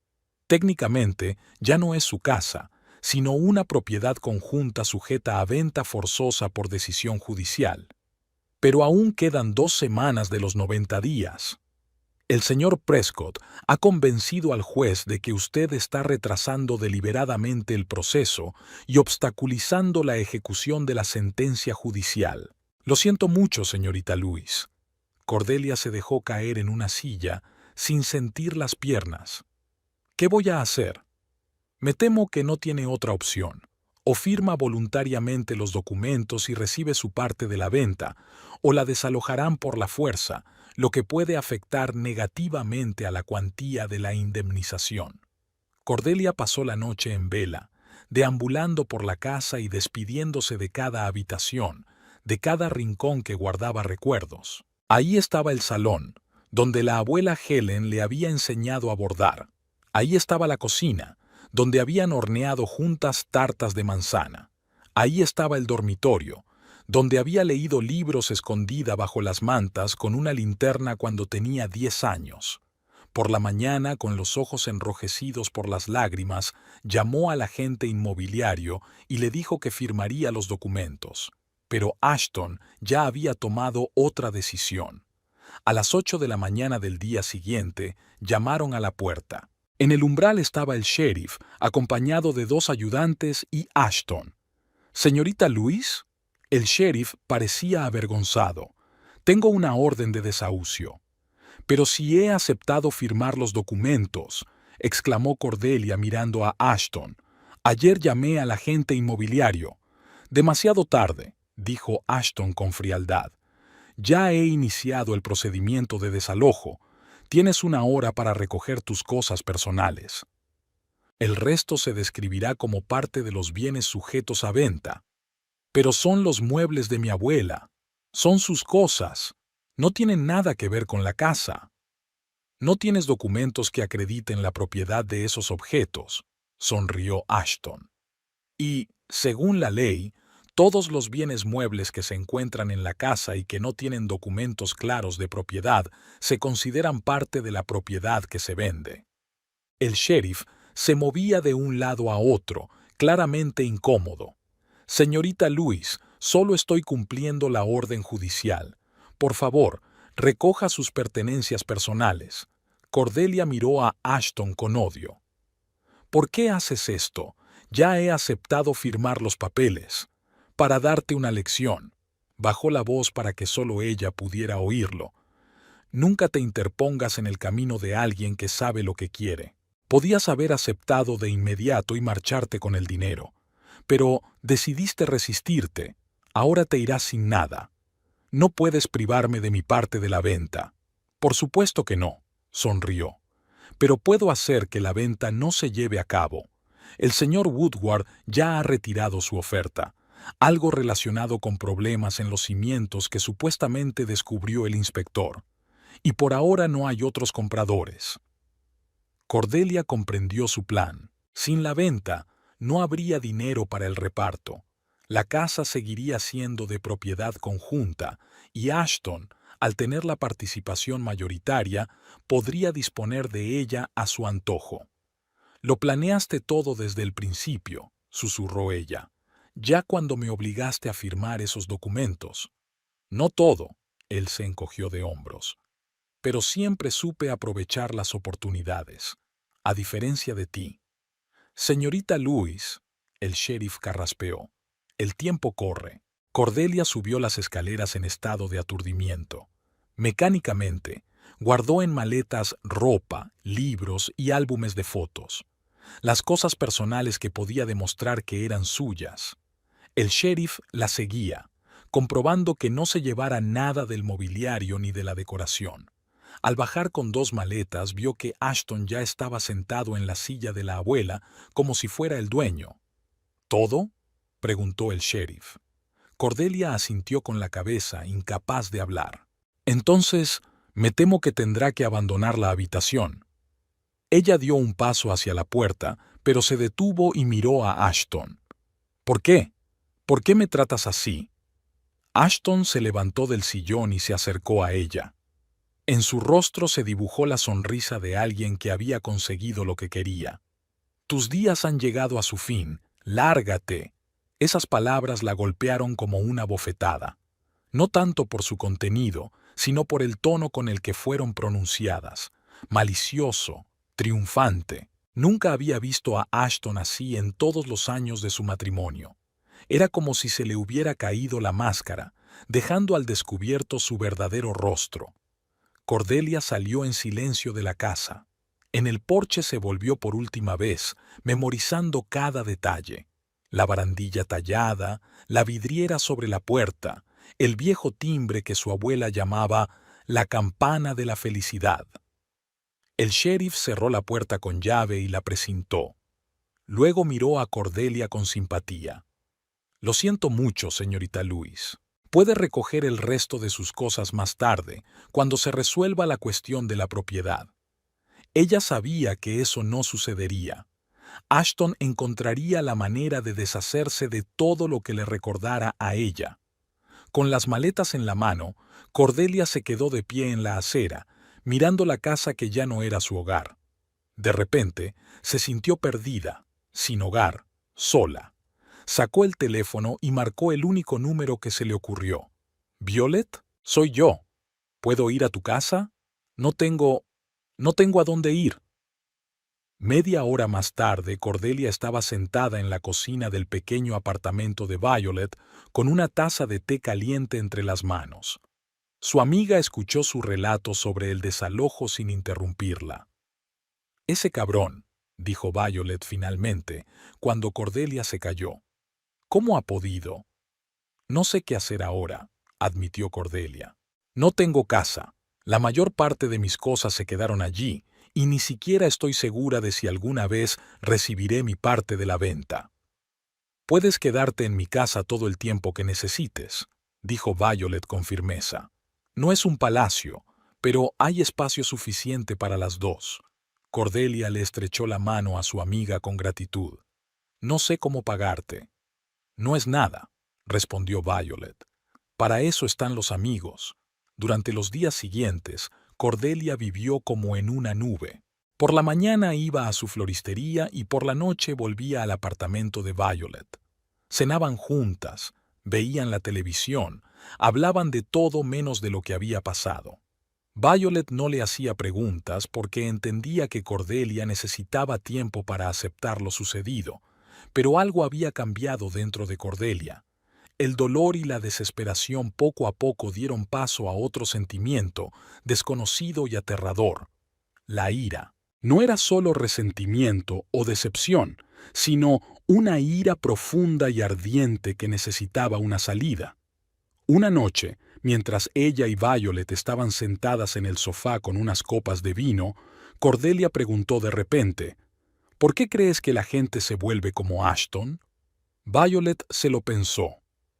Técnicamente, ya no es su casa, sino una propiedad conjunta sujeta a venta forzosa por decisión judicial. Pero aún quedan 2 semanas de los 90 días. El señor Prescott ha convencido al juez de que usted está retrasando deliberadamente el proceso y obstaculizando la ejecución de la sentencia judicial. Lo siento mucho, señorita Lewis. Cordelia se dejó caer en una silla sin sentir las piernas. ¿Qué voy a hacer? Me temo que no tiene otra opción. O firma voluntariamente los documentos y recibe su parte de la venta, o la desalojarán por la fuerza, lo que puede afectar negativamente a la cuantía de la indemnización. Cordelia pasó la noche en vela, deambulando por la casa y despidiéndose de cada habitación, de cada rincón que guardaba recuerdos. Ahí estaba el salón, donde la abuela Helen le había enseñado a bordar. Ahí estaba la cocina, donde habían horneado juntas tartas de manzana. Ahí estaba el dormitorio, donde había leído libros escondida bajo las mantas con una linterna cuando tenía 10 años. Por la mañana, con los ojos enrojecidos por las lágrimas, llamó al agente inmobiliario y le dijo que firmaría los documentos. Pero Ashton ya había tomado otra decisión. A las 8 de la mañana del día siguiente, llamaron a la puerta. En el umbral estaba el sheriff, acompañado de 2 ayudantes y Ashton. «¿Señorita Lewis?» El sheriff parecía avergonzado. «Tengo una orden de desahucio». «Pero si he aceptado firmar los documentos», exclamó Cordelia mirando a Ashton. «Ayer llamé al agente inmobiliario». «Demasiado tarde», dijo Ashton con frialdad. «Ya he iniciado el procedimiento de desalojo. Tienes 1 hora para recoger tus cosas personales. El resto se describirá como parte de los bienes sujetos a venta. Pero son los muebles de mi abuela. Son sus cosas. No tienen nada que ver con la casa. No tienes documentos que acrediten la propiedad de esos objetos», sonrió Ashton. «Y, según la ley, todos los bienes muebles que se encuentran en la casa y que no tienen documentos claros de propiedad se consideran parte de la propiedad que se vende». El sheriff se movía de un lado a otro, claramente incómodo. «Señorita Lewis, solo estoy cumpliendo la orden judicial. Por favor, recoja sus pertenencias personales». Cordelia miró a Ashton con odio. «¿Por qué haces esto? Ya he aceptado firmar los papeles». «Para darte una lección». Bajó la voz para que solo ella pudiera oírlo. «Nunca te interpongas en el camino de alguien que sabe lo que quiere». Podías haber aceptado de inmediato y marcharte con el dinero, pero decidiste resistirte. Ahora te irás sin nada. No puedes privarme de mi parte de la venta. Por supuesto que no, sonrió. Pero puedo hacer que la venta no se lleve a cabo. El señor Woodward ya ha retirado su oferta, algo relacionado con problemas en los cimientos que supuestamente descubrió el inspector. Y por ahora no hay otros compradores. Cordelia comprendió su plan. Sin la venta, no habría dinero para el reparto. La casa seguiría siendo de propiedad conjunta y Ashton, al tener la participación mayoritaria, podría disponer de ella a su antojo. Lo planeaste todo desde el principio, susurró ella, ya cuando me obligaste a firmar esos documentos. No todo, él se encogió de hombros. Pero siempre supe aprovechar las oportunidades, a diferencia de ti. Señorita Lewis, el sheriff carraspeó. El tiempo corre. Cordelia subió las escaleras en estado de aturdimiento. Mecánicamente, guardó en maletas ropa, libros y álbumes de fotos. Las cosas personales que podía demostrar que eran suyas. El sheriff la seguía, comprobando que no se llevara nada del mobiliario ni de la decoración. Al bajar con 2 maletas, vio que Ashton ya estaba sentado en la silla de la abuela como si fuera el dueño. ¿Todo?, preguntó el sheriff. Cordelia asintió con la cabeza, incapaz de hablar. Entonces, me temo que tendrá que abandonar la habitación. Ella dio un paso hacia la puerta, pero se detuvo y miró a Ashton. ¿Por qué? ¿Por qué me tratas así? Ashton se levantó del sillón y se acercó a ella. En su rostro se dibujó la sonrisa de alguien que había conseguido lo que quería. Tus días han llegado a su fin. Lárgate. Esas palabras la golpearon como una bofetada. No tanto por su contenido, sino por el tono con el que fueron pronunciadas. Malicioso, triunfante. Nunca había visto a Ashton así en todos los años de su matrimonio. Era como si se le hubiera caído la máscara, dejando al descubierto su verdadero rostro. Cordelia salió en silencio de la casa. En el porche se volvió por última vez, memorizando cada detalle. La barandilla tallada, la vidriera sobre la puerta, el viejo timbre que su abuela llamaba la campana de la felicidad. El sheriff cerró la puerta con llave y la precintó. Luego miró a Cordelia con simpatía. Lo siento mucho, señorita Lewis. Puede recoger el resto de sus cosas más tarde, cuando se resuelva la cuestión de la propiedad. Ella sabía que eso no sucedería. Ashton encontraría la manera de deshacerse de todo lo que le recordara a ella. Con las maletas en la mano, Cordelia se quedó de pie en la acera, mirando la casa que ya no era su hogar. De repente, se sintió perdida, sin hogar, sola. Sacó el teléfono y marcó el único número que se le ocurrió. «¿Violet? Soy yo. ¿Puedo ir a tu casa? No tengo a dónde ir». Media hora más tarde, Cordelia estaba sentada en la cocina del pequeño apartamento de Violet con una taza de té caliente entre las manos. Su amiga escuchó su relato sobre el desalojo sin interrumpirla. «Ese cabrón», dijo Violet finalmente, cuando Cordelia se calló. «¿Cómo ha podido?» «No sé qué hacer ahora», admitió Cordelia. «No tengo casa. La mayor parte de mis cosas se quedaron allí, y ni siquiera estoy segura de si alguna vez recibiré mi parte de la venta». «Puedes quedarte en mi casa todo el tiempo que necesites», dijo Violet con firmeza. «No es un palacio, pero hay espacio suficiente para las dos». Cordelia le estrechó la mano a su amiga con gratitud. «No sé cómo pagarte». «No es nada», respondió Violet. «Para eso están los amigos». Durante los días siguientes, Cordelia vivió como en una nube. Por la mañana iba a su floristería y por la noche volvía al apartamento de Violet. Cenaban juntas, veían la televisión, hablaban de todo menos de lo que había pasado. Violet no le hacía preguntas porque entendía que Cordelia necesitaba tiempo para aceptar lo sucedido, pero algo había cambiado dentro de Cordelia. El dolor y la desesperación poco a poco dieron paso a otro sentimiento, desconocido y aterrador: la ira. No era solo resentimiento o decepción, sino una ira profunda y ardiente que necesitaba una salida. Una noche, mientras ella y Violet estaban sentadas en el sofá con unas copas de vino, Cordelia preguntó de repente, ¿por qué crees que la gente se vuelve como Ashton? Violet se lo pensó.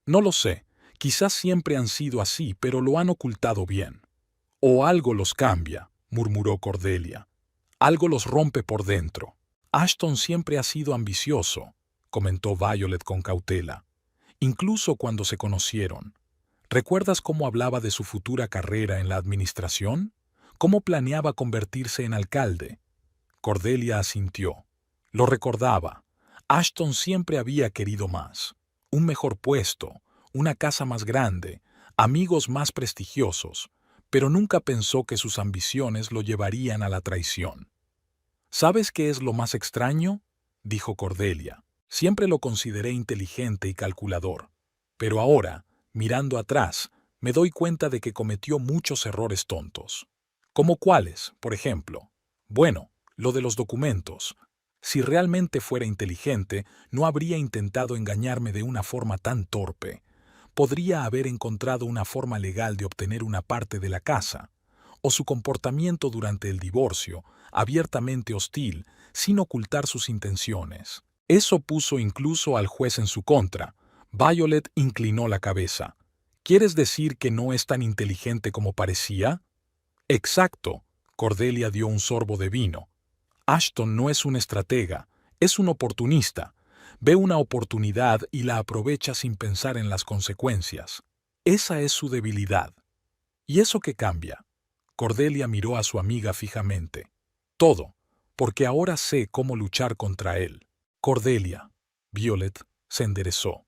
No lo sé, quizás siempre han sido así, pero lo han ocultado bien. O algo los cambia, murmuró Cordelia. Algo los rompe por dentro. Ashton siempre ha sido ambicioso, comentó Violet con cautela. Incluso cuando se conocieron. ¿Recuerdas cómo hablaba de su futura carrera en la administración? ¿Cómo planeaba convertirse en alcalde? Cordelia asintió. Lo recordaba. Ashton siempre había querido más. Un mejor puesto, una casa más grande, amigos más prestigiosos, pero nunca pensó que sus ambiciones lo llevarían a la traición. ¿Sabes qué es lo más extraño? Dijo Cordelia. Siempre lo consideré inteligente y calculador. Pero ahora, mirando atrás, me doy cuenta de que cometió muchos errores tontos. ¿Cómo cuáles, por ejemplo? Bueno, lo de los documentos. Si realmente fuera inteligente, no habría intentado engañarme de una forma tan torpe. Podría haber encontrado una forma legal de obtener una parte de la casa. O su comportamiento durante el divorcio, abiertamente hostil, sin ocultar sus intenciones. Eso puso incluso al juez en su contra. Violet inclinó la cabeza. ¿Quieres decir que no es tan inteligente como parecía? Exacto. Cordelia dio un sorbo de vino. Ashton no es un estratega, es un oportunista. Ve una oportunidad y la aprovecha sin pensar en las consecuencias. Esa es su debilidad. ¿Y eso qué cambia? Cordelia miró a su amiga fijamente. Todo, porque ahora sé cómo luchar contra él. Cordelia. Violet se enderezó.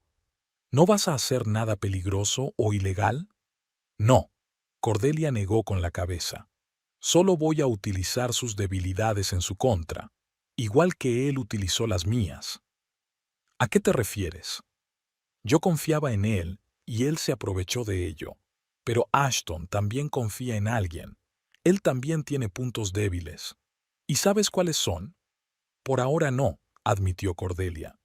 ¿No vas a hacer nada peligroso o ilegal? No. Cordelia negó con la cabeza. Solo voy a utilizar sus debilidades en su contra, igual que él utilizó las mías. ¿A qué te refieres? Yo confiaba en él y él se aprovechó de ello. Pero Ashton también confía en alguien. Él también tiene puntos débiles. ¿Y sabes cuáles son? Por ahora no, admitió Cordelia.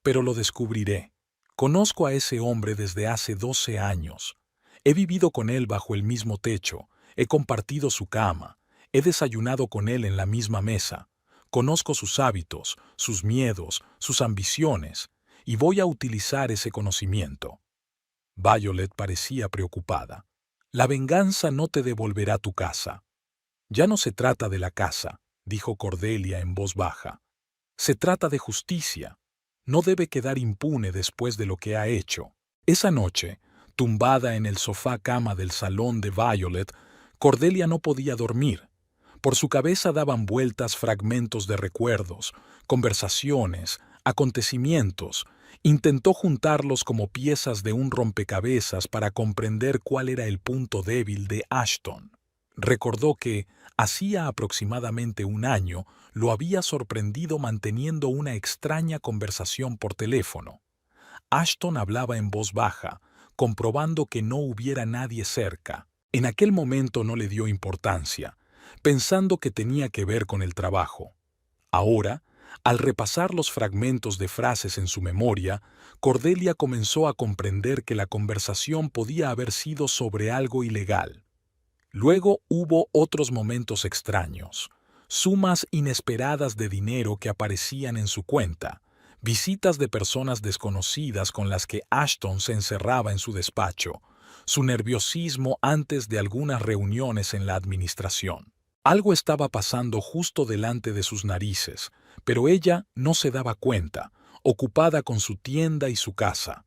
Pero lo descubriré. Conozco a ese hombre desde hace 12 años. He vivido con él bajo el mismo techo, he compartido su cama, he desayunado con él en la misma mesa. Conozco sus hábitos, sus miedos, sus ambiciones, y voy a utilizar ese conocimiento. Violet parecía preocupada. La venganza no te devolverá tu casa. Ya no se trata de la casa, dijo Cordelia en voz baja. Se trata de justicia. No debe quedar impune después de lo que ha hecho. Esa noche, tumbada en el sofá cama del salón de Violet, Cordelia no podía dormir. Por su cabeza daban vueltas fragmentos de recuerdos, conversaciones, acontecimientos. Intentó juntarlos como piezas de un rompecabezas para comprender cuál era el punto débil de Ashton. Recordó que, hacía aproximadamente un año, lo había sorprendido manteniendo una extraña conversación por teléfono. Ashton hablaba en voz baja, comprobando que no hubiera nadie cerca. En aquel momento no le dio importancia, pensando que tenía que ver con el trabajo. Ahora, al repasar los fragmentos de frases en su memoria, Cordelia comenzó a comprender que la conversación podía haber sido sobre algo ilegal. Luego hubo otros momentos extraños, sumas inesperadas de dinero que aparecían en su cuenta, visitas de personas desconocidas con las que Ashton se encerraba en su despacho, su nerviosismo antes de algunas reuniones en la administración. Algo estaba pasando justo delante de sus narices, pero ella no se daba cuenta, ocupada con su tienda y su casa.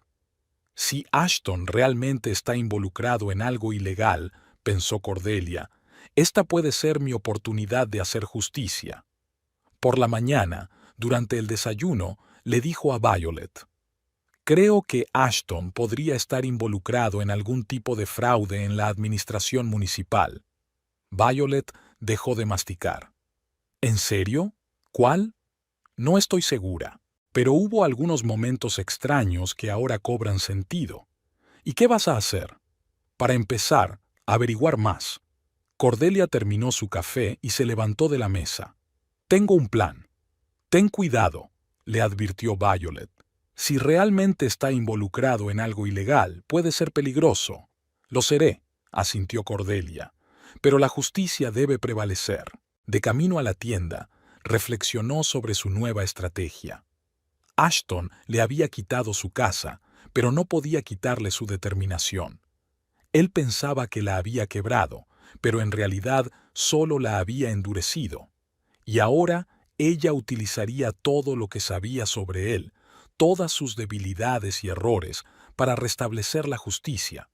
Si Ashton realmente está involucrado en algo ilegal, pensó Cordelia, esta puede ser mi oportunidad de hacer justicia. Por la mañana, durante el desayuno, le dijo a Violet, creo que Ashton podría estar involucrado en algún tipo de fraude en la administración municipal. Violet dejó de masticar. ¿En serio? ¿Cuál? No estoy segura, pero hubo algunos momentos extraños que ahora cobran sentido. ¿Y qué vas a hacer? Para empezar, averiguar más. Cordelia terminó su café y se levantó de la mesa. «Tengo un plan». «Ten cuidado», le advirtió Violet. «Si realmente está involucrado en algo ilegal, puede ser peligroso». «Lo seré», asintió Cordelia, «pero la justicia debe prevalecer». De camino a la tienda, reflexionó sobre su nueva estrategia. Ashton le había quitado su casa, pero no podía quitarle su determinación. Él pensaba que la había quebrado, pero en realidad solo la había endurecido. Y ahora ella utilizaría todo lo que sabía sobre él, todas sus debilidades y errores, para restablecer la justicia.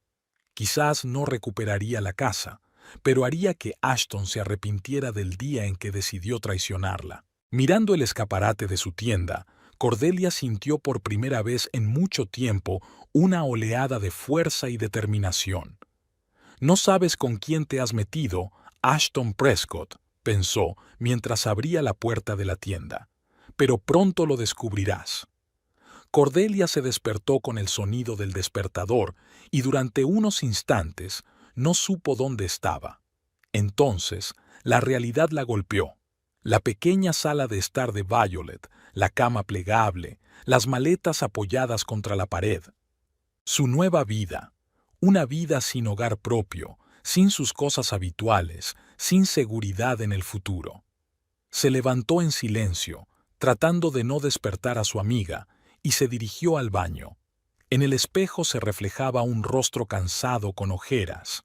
Quizás no recuperaría la casa, pero haría que Ashton se arrepintiera del día en que decidió traicionarla. Mirando el escaparate de su tienda, Cordelia sintió por primera vez en mucho tiempo una oleada de fuerza y determinación. «No sabes con quién te has metido, Ashton Prescott», pensó mientras abría la puerta de la tienda. «Pero pronto lo descubrirás». Cordelia se despertó con el sonido del despertador y durante unos instantes no supo dónde estaba. Entonces, la realidad la golpeó. La pequeña sala de estar de Violet, la cama plegable, las maletas apoyadas contra la pared. Su nueva vida, una vida sin hogar propio, sin sus cosas habituales, sin seguridad en el futuro. Se levantó en silencio, tratando de no despertar a su amiga, y se dirigió al baño. En el espejo se reflejaba un rostro cansado con ojeras.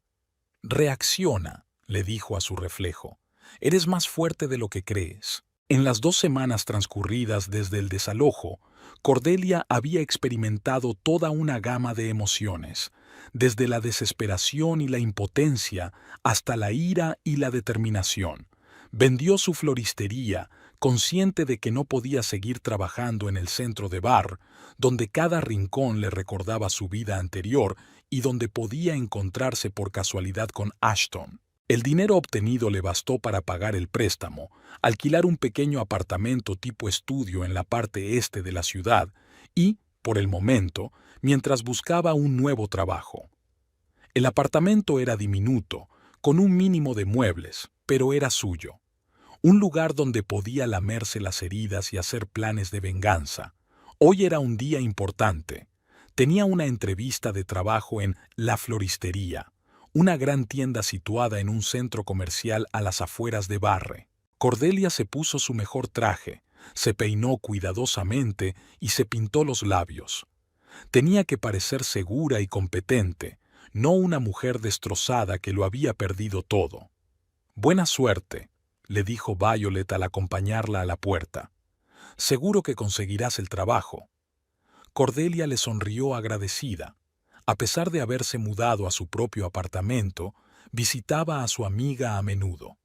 «Reacciona», le dijo a su reflejo. «Eres más fuerte de lo que crees». En las 2 semanas transcurridas desde el desalojo, Cordelia había experimentado toda una gama de emociones, desde la desesperación y la impotencia hasta la ira y la determinación. Vendió su floristería, consciente de que no podía seguir trabajando en el centro de Barr, donde cada rincón le recordaba su vida anterior y donde podía encontrarse por casualidad con Ashton. El dinero obtenido le bastó para pagar el préstamo, alquilar un pequeño apartamento tipo estudio en la parte este de la ciudad y, por el momento, mientras buscaba un nuevo trabajo. El apartamento era diminuto, con un mínimo de muebles, pero era suyo. Un lugar donde podía lamerse las heridas y hacer planes de venganza. Hoy era un día importante. Tenía una entrevista de trabajo en La Floristería, una gran tienda situada en un centro comercial a las afueras de Barre. Cordelia se puso su mejor traje, se peinó cuidadosamente y se pintó los labios. Tenía que parecer segura y competente, no una mujer destrozada que lo había perdido todo. «Buena suerte», le dijo Violet al acompañarla a la puerta. «Seguro que conseguirás el trabajo». Cordelia le sonrió agradecida. A pesar de haberse mudado a su propio apartamento, visitaba a su amiga a menudo.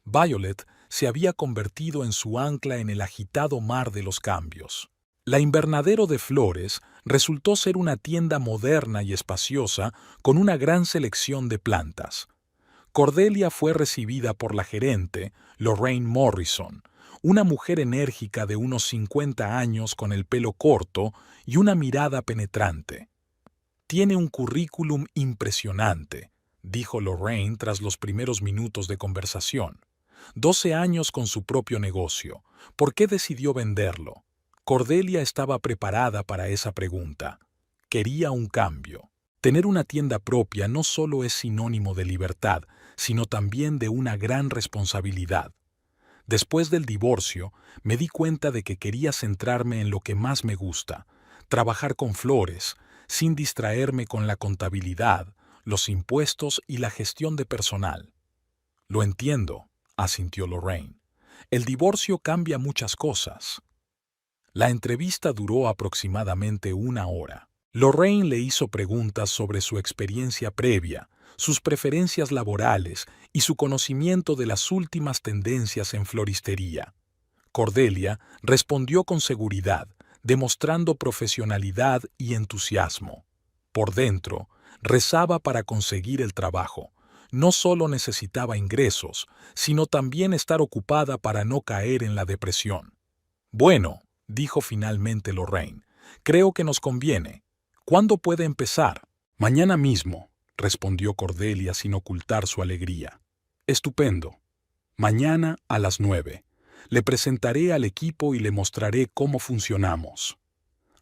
Violet se había convertido en su ancla en el agitado mar de los cambios. La Invernadero de Flores resultó ser una tienda moderna y espaciosa con una gran selección de plantas. Cordelia fue recibida por la gerente, Lorraine Morrison, una mujer enérgica de unos 50 años con el pelo corto y una mirada penetrante. «Tiene un currículum impresionante», dijo Lorraine tras los primeros minutos de conversación. 12 años con su propio negocio. ¿Por qué decidió venderlo? Cordelia estaba preparada para esa pregunta. Quería un cambio. Tener una tienda propia no solo es sinónimo de libertad, sino también de una gran responsabilidad. Después del divorcio, me di cuenta de que quería centrarme en lo que más me gusta, trabajar con flores, sin distraerme con la contabilidad, los impuestos y la gestión de personal. «Lo entiendo», asintió Lorraine. «El divorcio cambia muchas cosas». La entrevista duró aproximadamente 1 hora. Lorraine le hizo preguntas sobre su experiencia previa, sus preferencias laborales y su conocimiento de las últimas tendencias en floristería. Cordelia respondió con seguridad, demostrando profesionalidad y entusiasmo. Por dentro, rezaba para conseguir el trabajo. No solo necesitaba ingresos, sino también estar ocupada para no caer en la depresión. «Bueno», dijo finalmente Lorraine, «creo que nos conviene. ¿Cuándo puede empezar?» «Mañana mismo», respondió Cordelia sin ocultar su alegría. Estupendo. Mañana a las 9. Le presentaré al equipo y le mostraré cómo funcionamos.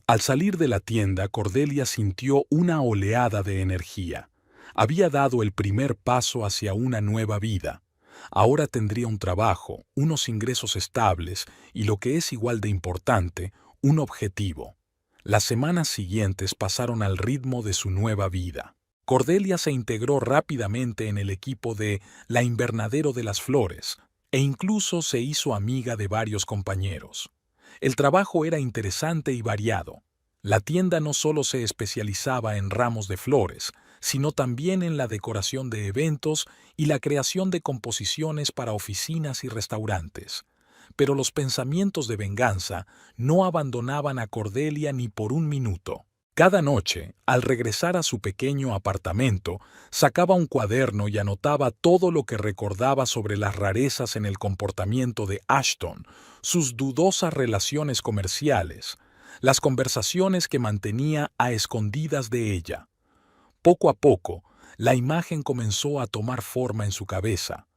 Al salir de la tienda, Cordelia sintió una oleada de energía. Había dado el primer paso hacia una nueva vida. Ahora tendría un trabajo, unos ingresos estables y, lo que es igual de importante, un objetivo. Las semanas siguientes pasaron al ritmo de su nueva vida. Cordelia se integró rápidamente en el equipo de La Invernadero de las Flores e incluso se hizo amiga de varios compañeros. El trabajo era interesante y variado. La tienda no solo se especializaba en ramos de flores, sino también en la decoración de eventos y la creación de composiciones para oficinas y restaurantes. Pero los pensamientos de venganza no abandonaban a Cordelia ni por un minuto. Cada noche, al regresar a su pequeño apartamento, sacaba un cuaderno y anotaba todo lo que recordaba sobre las rarezas en el comportamiento de Ashton, sus dudosas relaciones comerciales, las conversaciones que mantenía a escondidas de ella. Poco a poco, la imagen comenzó a tomar forma en su cabeza.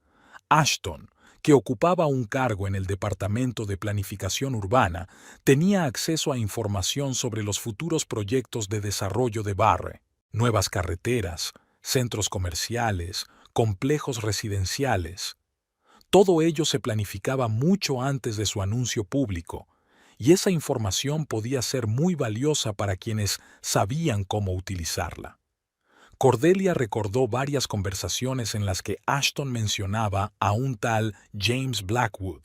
Ashton, que ocupaba un cargo en el Departamento de Planificación Urbana, tenía acceso a información sobre los futuros proyectos de desarrollo de Barre, nuevas carreteras, centros comerciales, complejos residenciales. Todo ello se planificaba mucho antes de su anuncio público, y esa información podía ser muy valiosa para quienes sabían cómo utilizarla. Cordelia recordó varias conversaciones en las que Ashton mencionaba a un tal James Blackwood,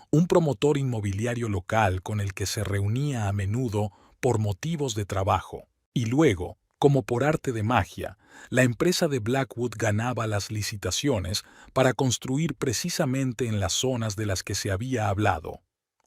un promotor inmobiliario local con el que se reunía a menudo por motivos de trabajo. Y luego, como por arte de magia, la empresa de Blackwood ganaba las licitaciones para construir precisamente en las zonas de las que se había hablado.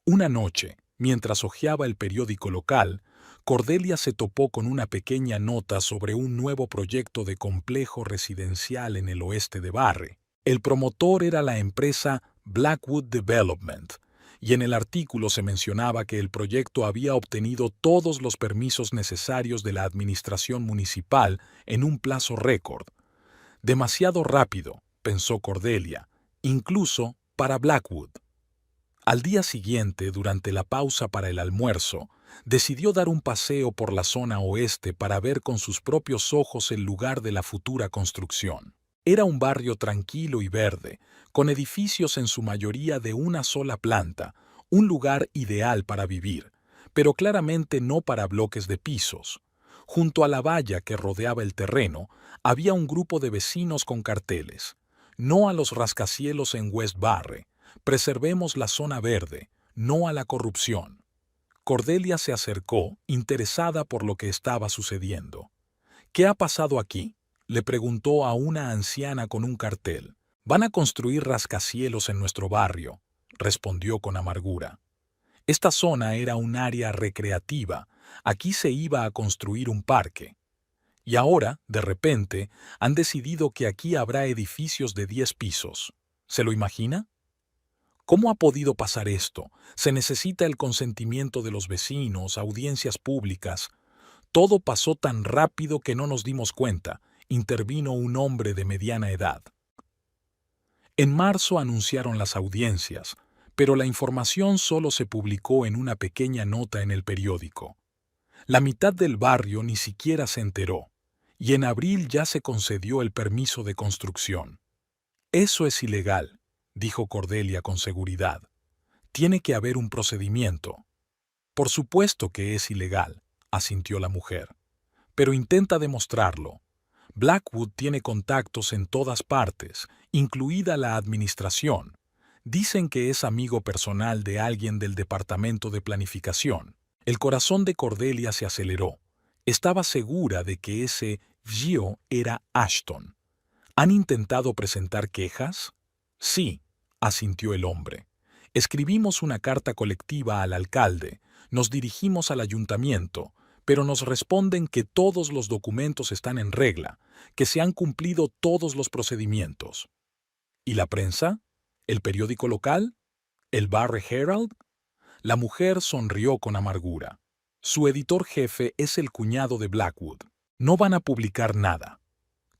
Una noche, mientras hojeaba el periódico local, Cordelia se topó con una pequeña nota sobre un nuevo proyecto de complejo residencial en el oeste de Barre. El promotor era la empresa Blackwood Development, y en el artículo se mencionaba que el proyecto había obtenido todos los permisos necesarios de la administración municipal en un plazo récord. Demasiado rápido, pensó Cordelia, incluso para Blackwood. Al día siguiente, durante la pausa para el almuerzo, decidió dar un paseo por la zona oeste para ver con sus propios ojos el lugar de la futura construcción. Era un barrio tranquilo y verde, con edificios en su mayoría de una sola planta, un lugar ideal para vivir, pero claramente no para bloques de pisos. Junto a la valla que rodeaba el terreno, había un grupo de vecinos con carteles: "No a los rascacielos en West Barre, preservemos la zona verde, no a la corrupción". Cordelia se acercó, interesada por lo que estaba sucediendo. «¿Qué ha pasado aquí?», le preguntó a una anciana con un cartel. «Van a construir rascacielos en nuestro barrio», respondió con amargura. Esta zona era un área recreativa, aquí se iba a construir un parque. Y ahora, de repente, han decidido que aquí habrá edificios de 10 pisos. ¿Se lo imagina? ¿Cómo ha podido pasar esto? Se necesita el consentimiento de los vecinos, audiencias públicas. Todo pasó tan rápido que no nos dimos cuenta, intervino un hombre de mediana edad. En marzo anunciaron las audiencias, pero la información solo se publicó en una pequeña nota en el periódico. La mitad del barrio ni siquiera se enteró, y en abril ya se concedió el permiso de construcción. «Eso es ilegal», dijo Cordelia con seguridad. «Tiene que haber un procedimiento». «Por supuesto que es ilegal», asintió la mujer. «Pero intenta demostrarlo. Blackwood tiene contactos en todas partes, incluida la administración. Dicen que es amigo personal de alguien del departamento de planificación». El corazón de Cordelia se aceleró. Estaba segura de que ese Gio era Ashton. ¿Han intentado presentar quejas? Sí, asintió el hombre. Escribimos una carta colectiva al alcalde, nos dirigimos al ayuntamiento, pero nos responden que todos los documentos están en regla, que se han cumplido todos los procedimientos. ¿Y la prensa? ¿El periódico local? ¿El Barre Herald? La mujer sonrió con amargura. Su editor jefe es el cuñado de Blackwood. No van a publicar nada.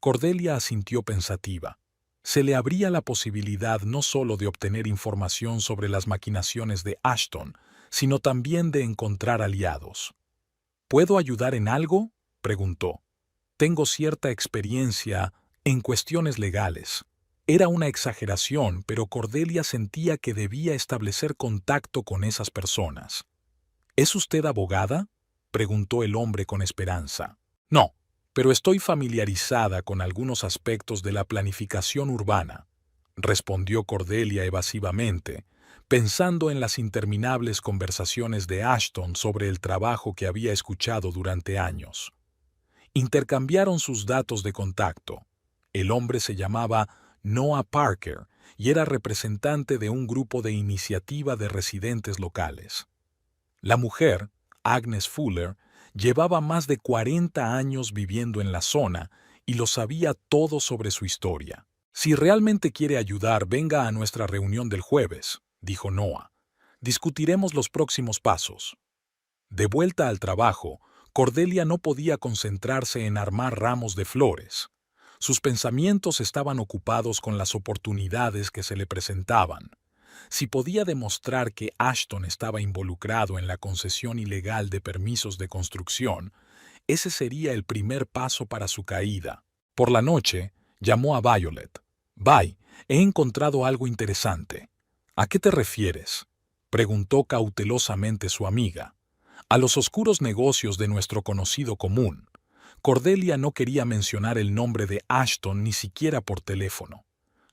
Cordelia asintió pensativa. Se le abría la posibilidad no solo de obtener información sobre las maquinaciones de Ashton, sino también de encontrar aliados. ¿Puedo ayudar en algo?, preguntó. Tengo cierta experiencia en cuestiones legales. Era una exageración, pero Cordelia sentía que debía establecer contacto con esas personas. ¿Es usted abogada?, preguntó el hombre con esperanza. No, pero estoy familiarizada con algunos aspectos de la planificación urbana, respondió Cordelia evasivamente, pensando en las interminables conversaciones de Ashton sobre el trabajo que había escuchado durante años. Intercambiaron sus datos de contacto. El hombre se llamaba Noah Parker y era representante de un grupo de iniciativa de residentes locales. La mujer, Agnes Fuller, llevaba más de 40 años viviendo en la zona y lo sabía todo sobre su historia. Si realmente quiere ayudar, venga a nuestra reunión del jueves, dijo Noah. Discutiremos los próximos pasos. De vuelta al trabajo, Cordelia no podía concentrarse en armar ramos de flores. Sus pensamientos estaban ocupados con las oportunidades que se le presentaban. Si podía demostrar que Ashton estaba involucrado en la concesión ilegal de permisos de construcción, ese sería el primer paso para su caída. Por la noche, llamó a Violet. «Vi, he encontrado algo interesante». «¿A qué te refieres?», preguntó cautelosamente su amiga. «A los oscuros negocios de nuestro conocido común». Cordelia no quería mencionar el nombre de Ashton ni siquiera por teléfono.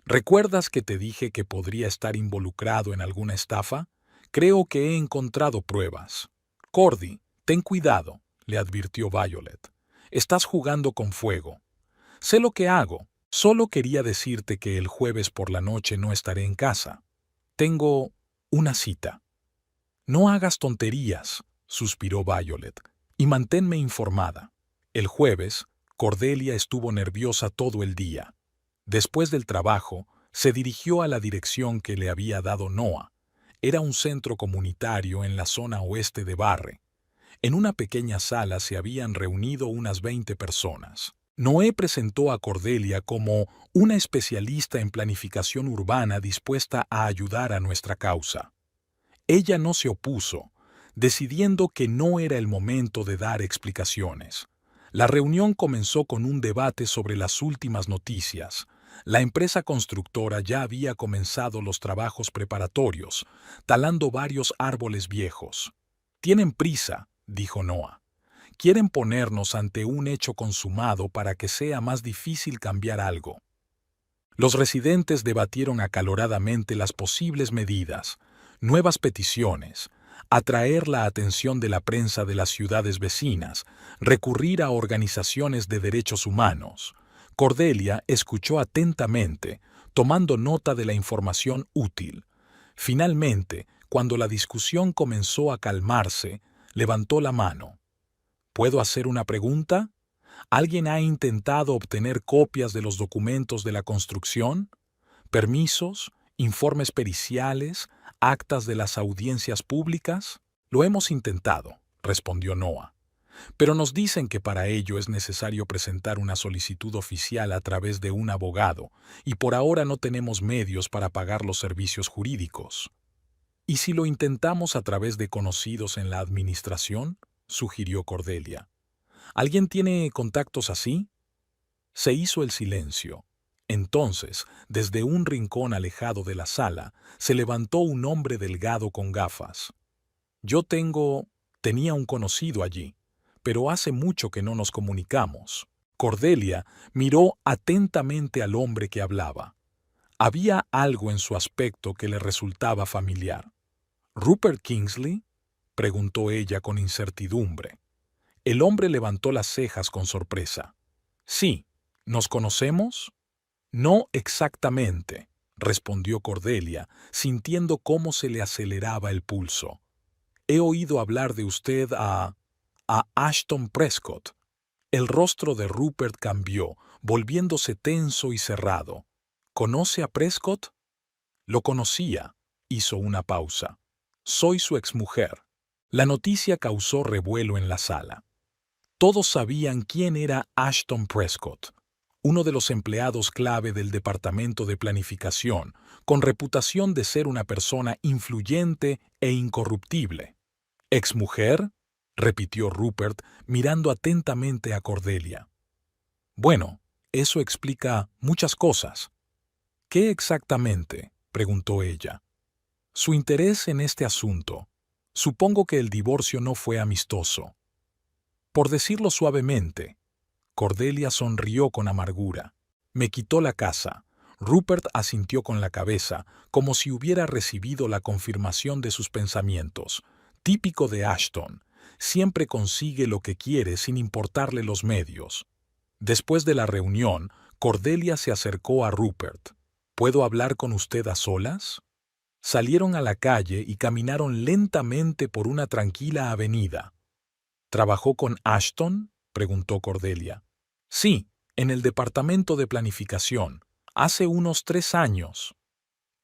¿Recuerdas que te dije que podría estar involucrado en alguna estafa? Creo que he encontrado pruebas. Cordy, ten cuidado, le advirtió Violet. Estás jugando con fuego. Sé lo que hago. Solo quería decirte que el jueves por la noche no estaré en casa. Tengo una cita. No hagas tonterías, suspiró Violet, y manténme informada. El jueves, Cordelia estuvo nerviosa todo el día. Después del trabajo, se dirigió a la dirección que le había dado Noah. Era un centro comunitario en la zona oeste de Barre. En una pequeña sala se habían reunido unas 20 personas. Noé presentó a Cordelia como una especialista en planificación urbana dispuesta a ayudar a nuestra causa. Ella no se opuso, decidiendo que no era el momento de dar explicaciones. La reunión comenzó con un debate sobre las últimas noticias. La empresa constructora ya había comenzado los trabajos preparatorios, talando varios árboles viejos. «Tienen prisa», dijo Noah. «Quieren ponernos ante un hecho consumado para que sea más difícil cambiar algo». Los residentes debatieron acaloradamente las posibles medidas, nuevas peticiones, atraer la atención de la prensa de las ciudades vecinas, recurrir a organizaciones de derechos humanos. Cordelia escuchó atentamente, tomando nota de la información útil. Finalmente, cuando la discusión comenzó a calmarse, levantó la mano. ¿Puedo hacer una pregunta? ¿Alguien ha intentado obtener copias de los documentos de la construcción? ¿Permisos? ¿Informes periciales? ¿Actas de las audiencias públicas? Lo hemos intentado, respondió Noah. Pero nos dicen que para ello es necesario presentar una solicitud oficial a través de un abogado, y por ahora no tenemos medios para pagar los servicios jurídicos. ¿Y si lo intentamos a través de conocidos en la administración?, sugirió Cordelia. ¿Alguien tiene contactos así? Se hizo el silencio. Entonces, desde un rincón alejado de la sala, se levantó un hombre delgado con gafas. Tenía un conocido allí, pero hace mucho que no nos comunicamos. Cordelia miró atentamente al hombre que hablaba. Había algo en su aspecto que le resultaba familiar. ¿Rupert Kingsley?, preguntó ella con incertidumbre. El hombre levantó las cejas con sorpresa. Sí, ¿nos conocemos? No exactamente, respondió Cordelia, sintiendo cómo se le aceleraba el pulso. He oído hablar de usted a Ashton Prescott. El rostro de Rupert cambió, volviéndose tenso y cerrado. ¿Conoce a Prescott? Lo conocía, hizo una pausa. Soy su exmujer. La noticia causó revuelo en la sala. Todos sabían quién era Ashton Prescott. uno de los empleados clave del Departamento de Planificación, con reputación de ser una persona influyente e incorruptible. ¿Exmujer?, repitió Rupert, mirando atentamente a Cordelia. Bueno, eso explica muchas cosas. ¿Qué exactamente?, preguntó ella. Su interés en este asunto. Supongo que el divorcio no fue amistoso. Por decirlo suavemente. Cordelia sonrió con amargura. Me quitó la casa. Rupert asintió con la cabeza, como si hubiera recibido la confirmación de sus pensamientos. Típico de Ashton. Siempre consigue lo que quiere sin importarle los medios. Después de la reunión, Cordelia se acercó a Rupert. ¿Puedo hablar con usted a solas? Salieron a la calle y caminaron lentamente por una tranquila avenida. ¿Trabajó con Ashton?, preguntó Cordelia. Sí, en el departamento de planificación, hace unos 3 años.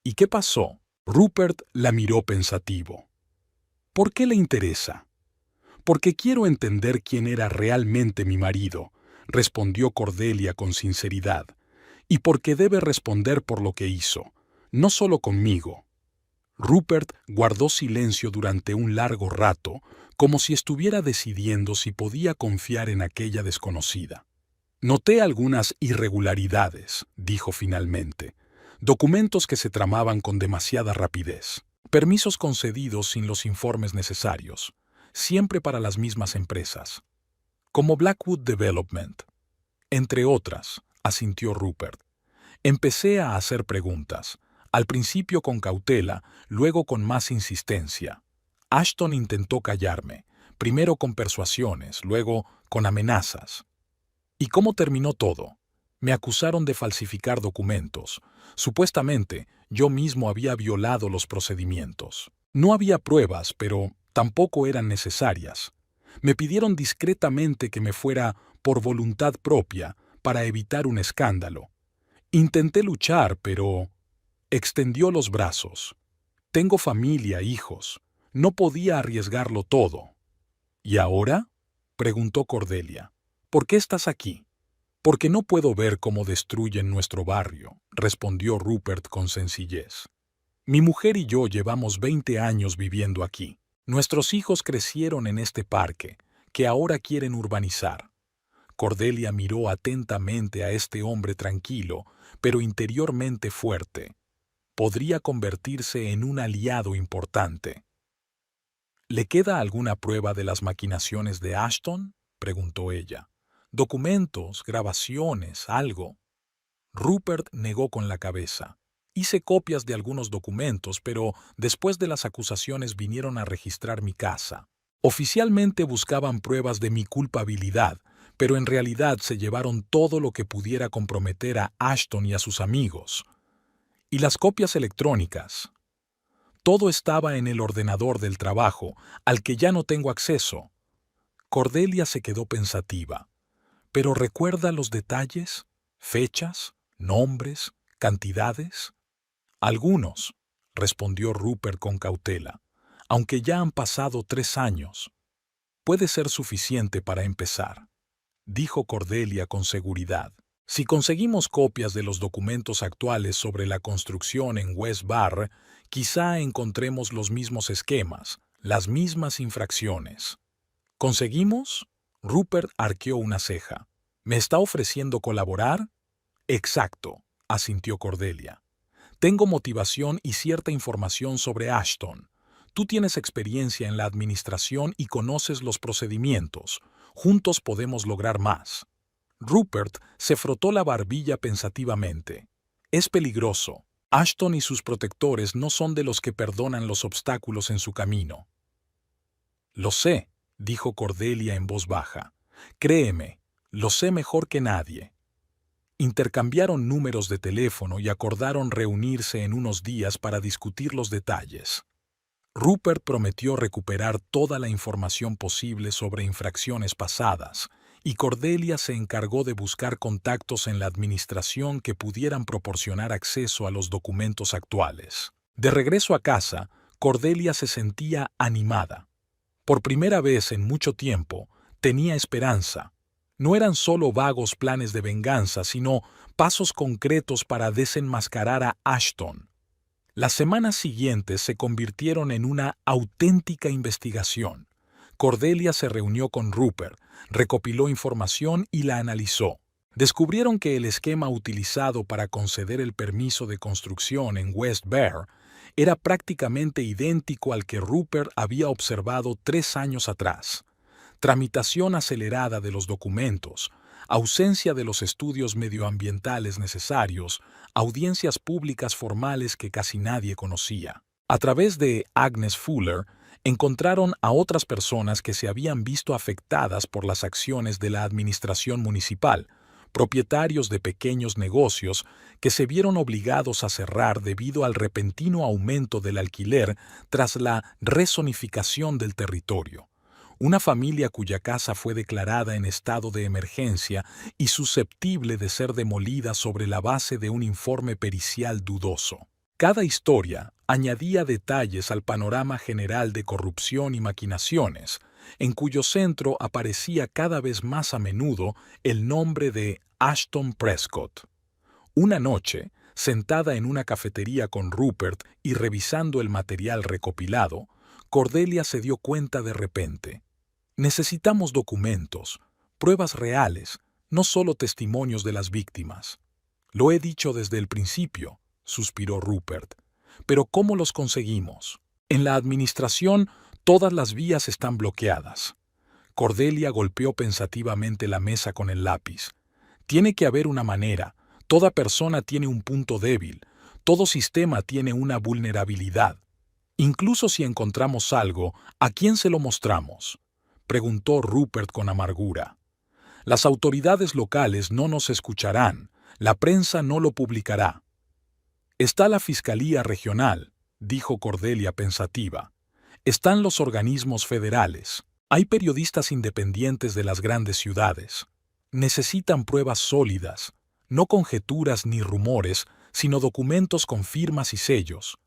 ¿Y qué pasó? Rupert la miró pensativo. ¿Por qué le interesa? Porque quiero entender quién era realmente mi marido, respondió Cordelia con sinceridad, y porque debe responder por lo que hizo, no solo conmigo. Rupert guardó silencio durante un largo rato, como si estuviera decidiendo si podía confiar en aquella desconocida. Noté algunas irregularidades, dijo finalmente. Documentos que se tramaban con demasiada rapidez. Permisos concedidos sin los informes necesarios, siempre para las mismas empresas. Como Blackwood Development. Entre otras, asintió Rupert. Empecé a hacer preguntas. Al principio con cautela, luego con más insistencia. Ashton intentó callarme, primero con persuasiones, luego con amenazas. ¿Y cómo terminó todo? Me acusaron de falsificar documentos. Supuestamente, yo mismo había violado los procedimientos. No había pruebas, pero tampoco eran necesarias. Me pidieron discretamente que me fuera por voluntad propia para evitar un escándalo. Intenté luchar, pero... Extendió los brazos. Tengo familia, hijos. No podía arriesgarlo todo. ¿Y ahora?, preguntó Cordelia. ¿Por qué estás aquí? Porque no puedo ver cómo destruyen nuestro barrio, respondió Rupert con sencillez. Mi mujer y yo llevamos 20 años viviendo aquí. Nuestros hijos crecieron en este parque, que ahora quieren urbanizar. Cordelia miró atentamente a este hombre tranquilo, pero interiormente fuerte. Podría convertirse en un aliado importante. ¿Le queda alguna prueba de las maquinaciones de Ashton?, preguntó ella. ¿Documentos, grabaciones, algo? Rupert negó con la cabeza. Hice copias de algunos documentos, pero después de las acusaciones vinieron a registrar mi casa. Oficialmente buscaban pruebas de mi culpabilidad, pero en realidad se llevaron todo lo que pudiera comprometer a Ashton y a sus amigos. ¿Y las copias electrónicas? Todo estaba en el ordenador del trabajo, al que ya no tengo acceso. Cordelia se quedó pensativa. ¿Pero recuerda los detalles? ¿Fechas? ¿Nombres? ¿Cantidades? Algunos, respondió Rupert con cautela, aunque ya han pasado 3 años. Puede ser suficiente para empezar, dijo Cordelia con seguridad. Si conseguimos copias de los documentos actuales sobre la construcción en West Barr, quizá encontremos los mismos esquemas, las mismas infracciones. ¿Conseguimos? Rupert arqueó una ceja. ¿Me está ofreciendo colaborar? Exacto, asintió Cordelia. Tengo motivación y cierta información sobre Ashton. Tú tienes experiencia en la administración y conoces los procedimientos. Juntos podemos lograr más. Rupert se frotó la barbilla pensativamente. Es peligroso. Ashton y sus protectores no son de los que perdonan los obstáculos en su camino. Lo sé, dijo Cordelia en voz baja. Créeme, lo sé mejor que nadie. Intercambiaron números de teléfono y acordaron reunirse en unos días para discutir los detalles. Rupert prometió recuperar toda la información posible sobre infracciones pasadas, y Cordelia se encargó de buscar contactos en la administración que pudieran proporcionar acceso a los documentos actuales. De regreso a casa, Cordelia se sentía animada. Por primera vez en mucho tiempo, tenía esperanza. No eran solo vagos planes de venganza, sino pasos concretos para desenmascarar a Ashton. Las semanas siguientes se convirtieron en una auténtica investigación. Cordelia se reunió con Rupert, recopiló información y la analizó. Descubrieron que el esquema utilizado para conceder el permiso de construcción en West Bear era prácticamente idéntico al que Rupert había observado 3 años atrás. Tramitación acelerada de los documentos, ausencia de los estudios medioambientales necesarios, audiencias públicas formales que casi nadie conocía. A través de Agnes Fuller, encontraron a otras personas que se habían visto afectadas por las acciones de la administración municipal, propietarios de pequeños negocios que se vieron obligados a cerrar debido al repentino aumento del alquiler tras la rezonificación del territorio. Una familia cuya casa fue declarada en estado de emergencia y susceptible de ser demolida sobre la base de un informe pericial dudoso. Cada historia añadía detalles al panorama general de corrupción y maquinaciones, en cuyo centro aparecía cada vez más a menudo el nombre de Ashton Prescott. Una noche, sentada en una cafetería con Rupert y revisando el material recopilado, Cordelia se dio cuenta de repente. Necesitamos documentos, pruebas reales, no solo testimonios de las víctimas. Lo he dicho desde el principio, suspiró Rupert. Pero ¿cómo los conseguimos? En la administración, todas las vías están bloqueadas. Cordelia golpeó pensativamente la mesa con el lápiz. Tiene que haber una manera. Toda persona tiene un punto débil. Todo sistema tiene una vulnerabilidad. Incluso si encontramos algo, ¿a quién se lo mostramos?, preguntó Rupert con amargura. Las autoridades locales no nos escucharán. La prensa no lo publicará. Está la Fiscalía Regional, dijo Cordelia pensativa. Están los organismos federales. Hay periodistas independientes de las grandes ciudades. Necesitan pruebas sólidas, no conjeturas ni rumores, sino documentos con firmas y sellos.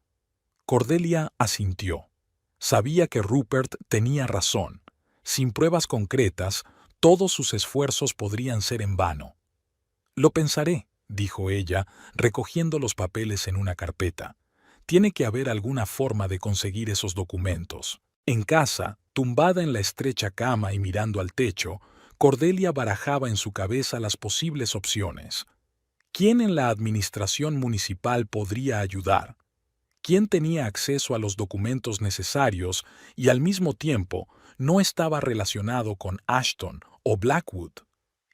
Cordelia asintió. Sabía que Rupert tenía razón. Sin pruebas concretas, todos sus esfuerzos podrían ser en vano. Lo pensaré, dijo ella, recogiendo los papeles en una carpeta. Tiene que haber alguna forma de conseguir esos documentos. En casa, tumbada en la estrecha cama y mirando al techo, Cordelia barajaba en su cabeza las posibles opciones. ¿Quién en la administración municipal podría ayudar? ¿Quién tenía acceso a los documentos necesarios y al mismo tiempo no estaba relacionado con Ashton o Blackwood?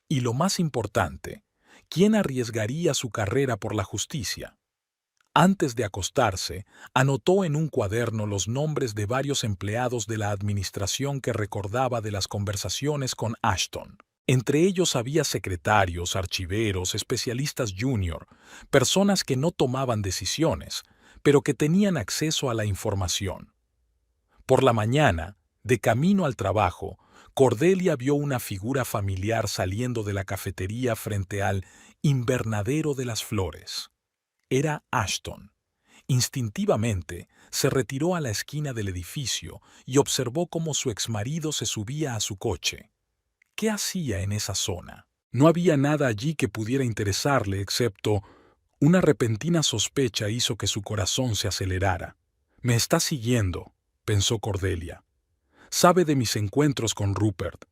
Y lo más importante, ¿quién arriesgaría su carrera por la justicia? Antes de acostarse, anotó en un cuaderno los nombres de varios empleados de la administración que recordaba de las conversaciones con Ashton. Entre ellos había secretarios, archiveros, especialistas junior, personas que no tomaban decisiones, pero que tenían acceso a la información. Por la mañana, de camino al trabajo, Cordelia vio una figura familiar saliendo de la cafetería frente al invernadero de las flores. Era Ashton. Instintivamente, se retiró a la esquina del edificio y observó cómo su exmarido se subía a su coche. ¿Qué hacía en esa zona? No había nada allí que pudiera interesarle excepto una repentina sospecha hizo que su corazón se acelerara. «Me está siguiendo», pensó Cordelia. «Sabe de mis encuentros con Rupert».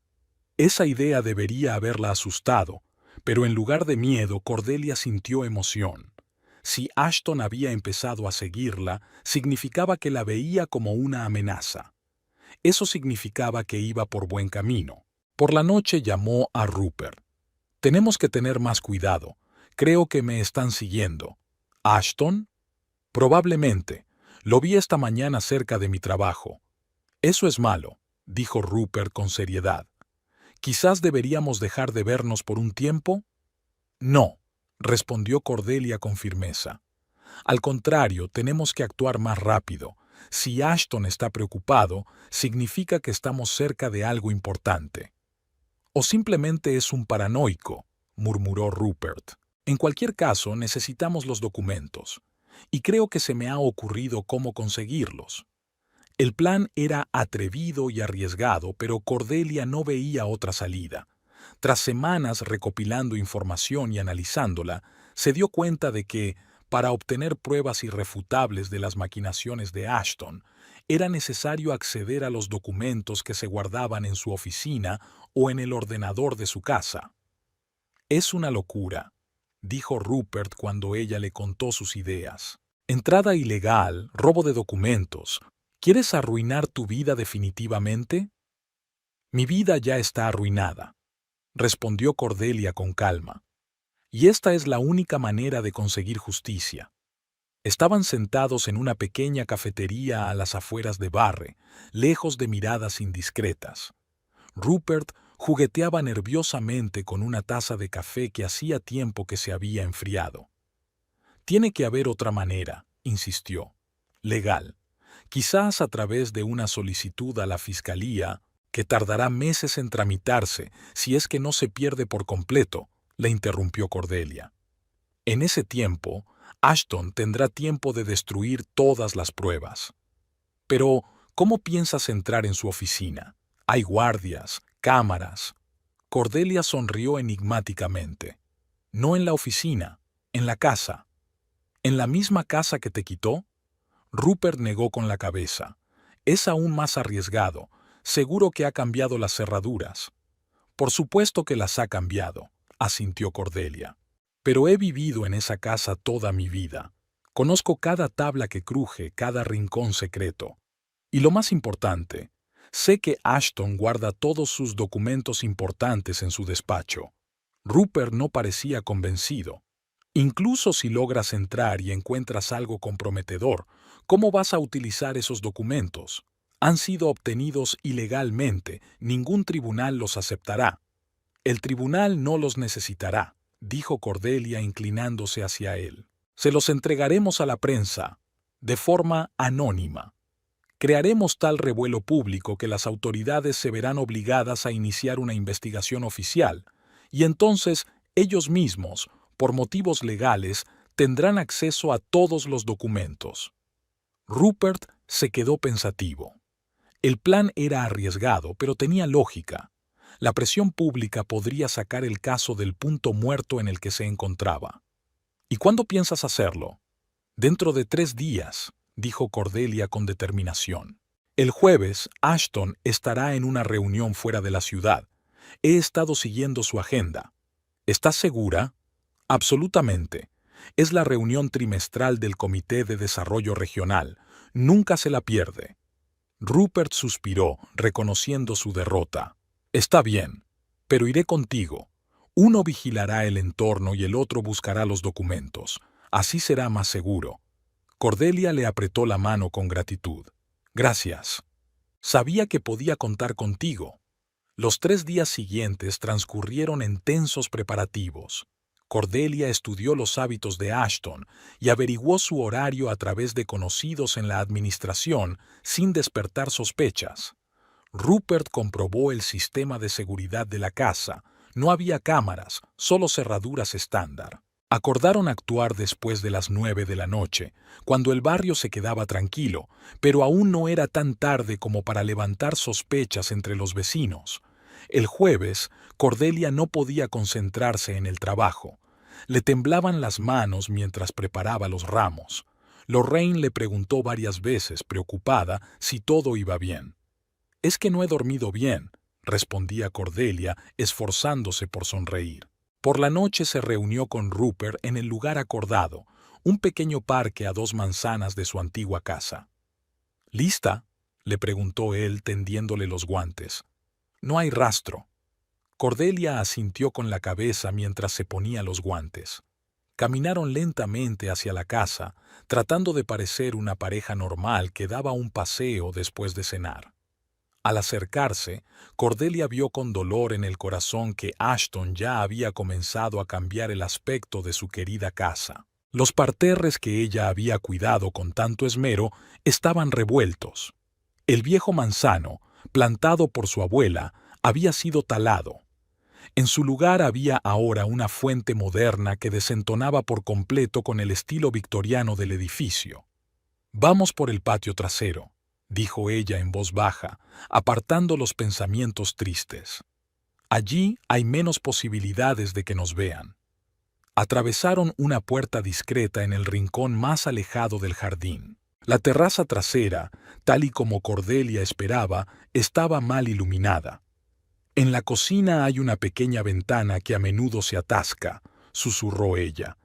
Esa idea debería haberla asustado, pero en lugar de miedo, Cordelia sintió emoción. Si Ashton había empezado a seguirla, significaba que la veía como una amenaza. Eso significaba que iba por buen camino. Por la noche llamó a Rupert. «Tenemos que tener más cuidado. Creo que me están siguiendo». «¿Ashton?» «Probablemente. Lo vi esta mañana cerca de mi trabajo». «Eso es malo», dijo Rupert con seriedad. «Quizás deberíamos dejar de vernos por un tiempo». «No», respondió Cordelia con firmeza. «Al contrario, tenemos que actuar más rápido. Si Ashton está preocupado, significa que estamos cerca de algo importante». «O simplemente es un paranoico», murmuró Rupert. «En cualquier caso, necesitamos los documentos. Y creo que se me ha ocurrido cómo conseguirlos». El plan era atrevido y arriesgado, pero Cordelia no veía otra salida. Tras semanas recopilando información y analizándola, se dio cuenta de que, para obtener pruebas irrefutables de las maquinaciones de Ashton, era necesario acceder a los documentos que se guardaban en su oficina o en el ordenador de su casa. «Es una locura», dijo Rupert cuando ella le contó sus ideas. «Entrada ilegal, robo de documentos. ¿Quieres arruinar tu vida definitivamente?» «Mi vida ya está arruinada», respondió Cordelia con calma. «Y esta es la única manera de conseguir justicia». Estaban sentados en una pequeña cafetería a las afueras de Barre, lejos de miradas indiscretas. Rupert jugueteaba nerviosamente con una taza de café que hacía tiempo que se había enfriado. «Tiene que haber otra manera», insistió. «Legal. Quizás a través de una solicitud a la fiscalía, que tardará meses en tramitarse si es que no se pierde por completo», le interrumpió Cordelia. «En ese tiempo, Ashton tendrá tiempo de destruir todas las pruebas». «Pero, ¿cómo piensas entrar en su oficina? Hay guardias, cámaras». Cordelia sonrió enigmáticamente. «No en la oficina, en la casa». «¿En la misma casa que te quitó?» Rupert negó con la cabeza. «Es aún más arriesgado. Seguro que ha cambiado las cerraduras». «Por supuesto que las ha cambiado», asintió Cordelia. «Pero he vivido en esa casa toda mi vida. Conozco cada tabla que cruje, cada rincón secreto. Y lo más importante, sé que Ashton guarda todos sus documentos importantes en su despacho». Rupert no parecía convencido. «Incluso si logras entrar y encuentras algo comprometedor, ¿cómo vas a utilizar esos documentos? Han sido obtenidos ilegalmente, ningún tribunal los aceptará». «El tribunal no los necesitará», dijo Cordelia inclinándose hacia él. «Se los entregaremos a la prensa, de forma anónima. Crearemos tal revuelo público que las autoridades se verán obligadas a iniciar una investigación oficial, y entonces ellos mismos, por motivos legales, tendrán acceso a todos los documentos». Rupert se quedó pensativo. El plan era arriesgado, pero tenía lógica. La presión pública podría sacar el caso del punto muerto en el que se encontraba. «¿Y cuándo piensas hacerlo?» «Dentro de 3 días», dijo Cordelia con determinación. «El jueves, Ashton estará en una reunión fuera de la ciudad. He estado siguiendo su agenda». «¿Estás segura?» «Absolutamente. Es la reunión trimestral del Comité de Desarrollo Regional. Nunca se la pierde». Rupert suspiró, reconociendo su derrota. «Está bien, pero iré contigo. Uno vigilará el entorno y el otro buscará los documentos. Así será más seguro». Cordelia le apretó la mano con gratitud. «Gracias. Sabía que podía contar contigo». Los 3 días siguientes transcurrieron en tensos preparativos. Cordelia estudió los hábitos de Ashton y averiguó su horario a través de conocidos en la administración sin despertar sospechas. Rupert comprobó el sistema de seguridad de la casa. No había cámaras, solo cerraduras estándar. Acordaron actuar después de las 9 de la noche, cuando el barrio se quedaba tranquilo, pero aún no era tan tarde como para levantar sospechas entre los vecinos. El jueves, Cordelia no podía concentrarse en el trabajo. Le temblaban las manos mientras preparaba los ramos. Lorraine le preguntó varias veces, preocupada, si todo iba bien. «Es que no he dormido bien», respondía Cordelia, esforzándose por sonreír. Por la noche se reunió con Rupert en el lugar acordado, un pequeño parque a 2 manzanas de su antigua casa. «¿Lista?», le preguntó él tendiéndole los guantes. «No hay rastro». Cordelia asintió con la cabeza mientras se ponía los guantes. Caminaron lentamente hacia la casa, tratando de parecer una pareja normal que daba un paseo después de cenar. Al acercarse, Cordelia vio con dolor en el corazón que Ashton ya había comenzado a cambiar el aspecto de su querida casa. Los parterres que ella había cuidado con tanto esmero estaban revueltos. El viejo manzano, plantado por su abuela, había sido talado. En su lugar había ahora una fuente moderna que desentonaba por completo con el estilo victoriano del edificio. «Vamos por el patio trasero», dijo ella en voz baja, apartando los pensamientos tristes. Allí hay menos posibilidades de que nos vean. Atravesaron una puerta discreta en el rincón más alejado del jardín. La terraza trasera, tal y como Cordelia esperaba, estaba mal iluminada. En la cocina hay una pequeña ventana que a menudo se atasca, susurró ella.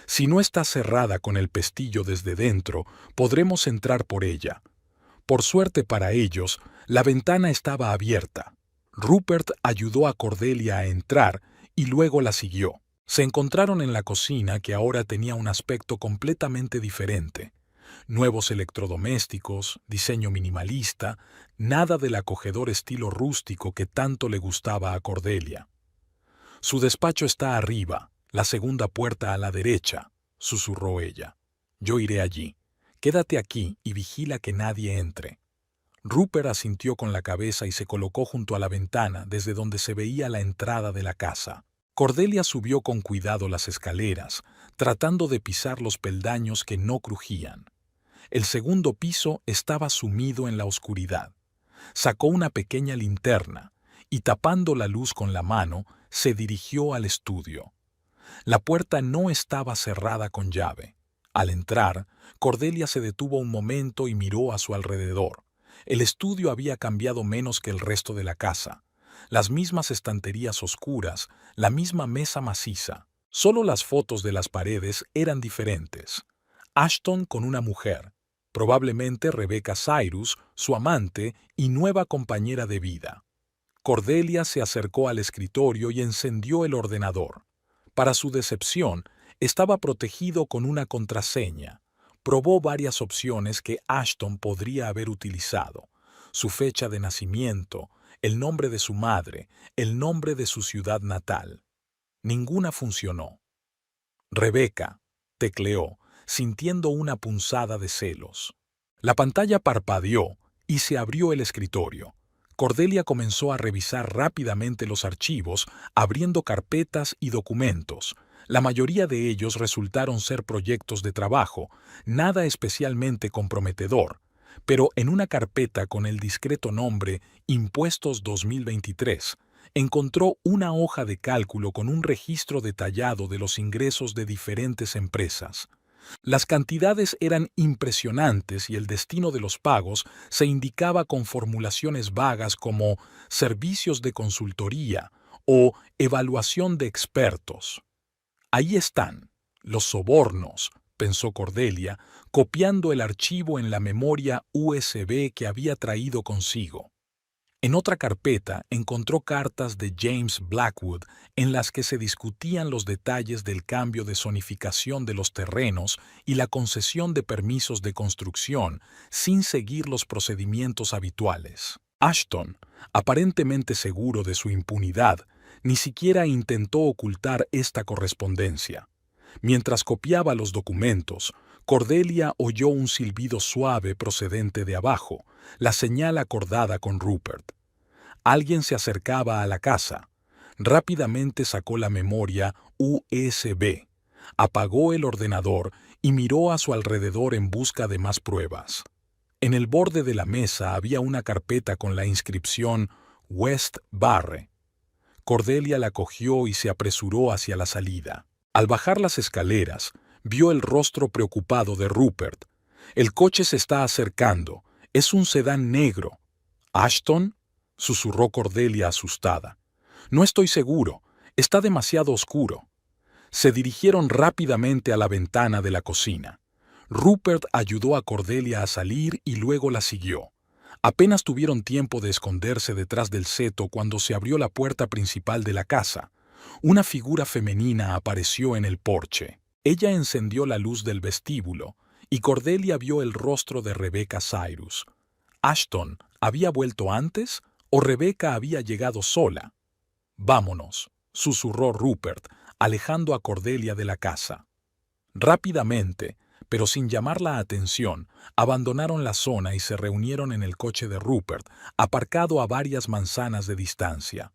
Si no está cerrada con el pestillo desde dentro, podremos entrar por ella. Por suerte para ellos, la ventana estaba abierta. Rupert ayudó a Cordelia a entrar y luego la siguió. Se encontraron en la cocina, que ahora tenía un aspecto completamente diferente. Nuevos electrodomésticos, diseño minimalista, nada del acogedor estilo rústico que tanto le gustaba a Cordelia. Su despacho está arriba, la segunda puerta a la derecha, susurró ella. Yo iré allí. Quédate aquí y vigila que nadie entre. Rupert asintió con la cabeza y se colocó junto a la ventana desde donde se veía la entrada de la casa. Cordelia subió con cuidado las escaleras, tratando de pisar los peldaños que no crujían. El segundo piso estaba sumido en la oscuridad. Sacó una pequeña linterna y, tapando la luz con la mano, se dirigió al estudio. La puerta no estaba cerrada con llave. Al entrar, Cordelia se detuvo un momento y miró a su alrededor. El estudio había cambiado menos que el resto de la casa. Las mismas estanterías oscuras, la misma mesa maciza. Solo las fotos de las paredes eran diferentes. Ashton con una mujer, probablemente Rebecca Cyrus, su amante y nueva compañera de vida. Cordelia se acercó al escritorio y encendió el ordenador. Para su decepción, estaba protegido con una contraseña. Probó varias opciones que Ashton podría haber utilizado: su fecha de nacimiento, el nombre de su madre, el nombre de su ciudad natal. Ninguna funcionó. Rebecca, tecleó, sintiendo una punzada de celos. La pantalla parpadeó y se abrió el escritorio. Cordelia comenzó a revisar rápidamente los archivos, abriendo carpetas y documentos. La mayoría de ellos resultaron ser proyectos de trabajo, nada especialmente comprometedor, pero en una carpeta con el discreto nombre Impuestos 2023, encontró una hoja de cálculo con un registro detallado de los ingresos de diferentes empresas. Las cantidades eran impresionantes y el destino de los pagos se indicaba con formulaciones vagas como servicios de consultoría o evaluación de expertos. Ahí están, los sobornos, pensó Cordelia, copiando el archivo en la memoria USB que había traído consigo. En otra carpeta encontró cartas de James Blackwood en las que se discutían los detalles del cambio de zonificación de los terrenos y la concesión de permisos de construcción sin seguir los procedimientos habituales. Ashton, aparentemente seguro de su impunidad, ni siquiera intentó ocultar esta correspondencia. Mientras copiaba los documentos, Cordelia oyó un silbido suave procedente de abajo, la señal acordada con Rupert. Alguien se acercaba a la casa. Rápidamente sacó la memoria USB, apagó el ordenador y miró a su alrededor en busca de más pruebas. En el borde de la mesa había una carpeta con la inscripción West Barre. Cordelia la cogió y se apresuró hacia la salida. Al bajar las escaleras, vio el rostro preocupado de Rupert. El coche se está acercando. Es un sedán negro. ¿Ashton?, susurró Cordelia asustada. No estoy seguro. Está demasiado oscuro. Se dirigieron rápidamente a la ventana de la cocina. Rupert ayudó a Cordelia a salir y luego la siguió. Apenas tuvieron tiempo de esconderse detrás del seto cuando se abrió la puerta principal de la casa. Una figura femenina apareció en el porche. Ella encendió la luz del vestíbulo y Cordelia vio el rostro de Rebecca Cyrus. ¿Ashton había vuelto antes o Rebecca había llegado sola? «Vámonos», susurró Rupert, alejando a Cordelia de la casa. Rápidamente, pero sin llamar la atención, abandonaron la zona y se reunieron en el coche de Rupert, aparcado a varias manzanas de distancia.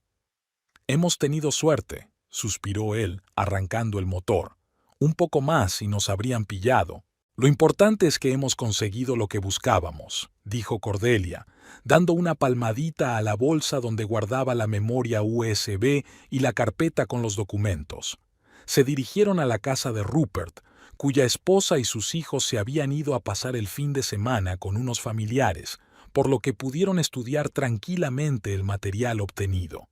«Hemos tenido suerte», suspiró él, arrancando el motor. «Un poco más y nos habrían pillado». Lo importante es que hemos conseguido lo que buscábamos, dijo Cordelia, dando una palmadita a la bolsa donde guardaba la memoria USB y la carpeta con los documentos. Se dirigieron a la casa de Rupert, cuya esposa y sus hijos se habían ido a pasar el fin de semana con unos familiares, por lo que pudieron estudiar tranquilamente el material obtenido.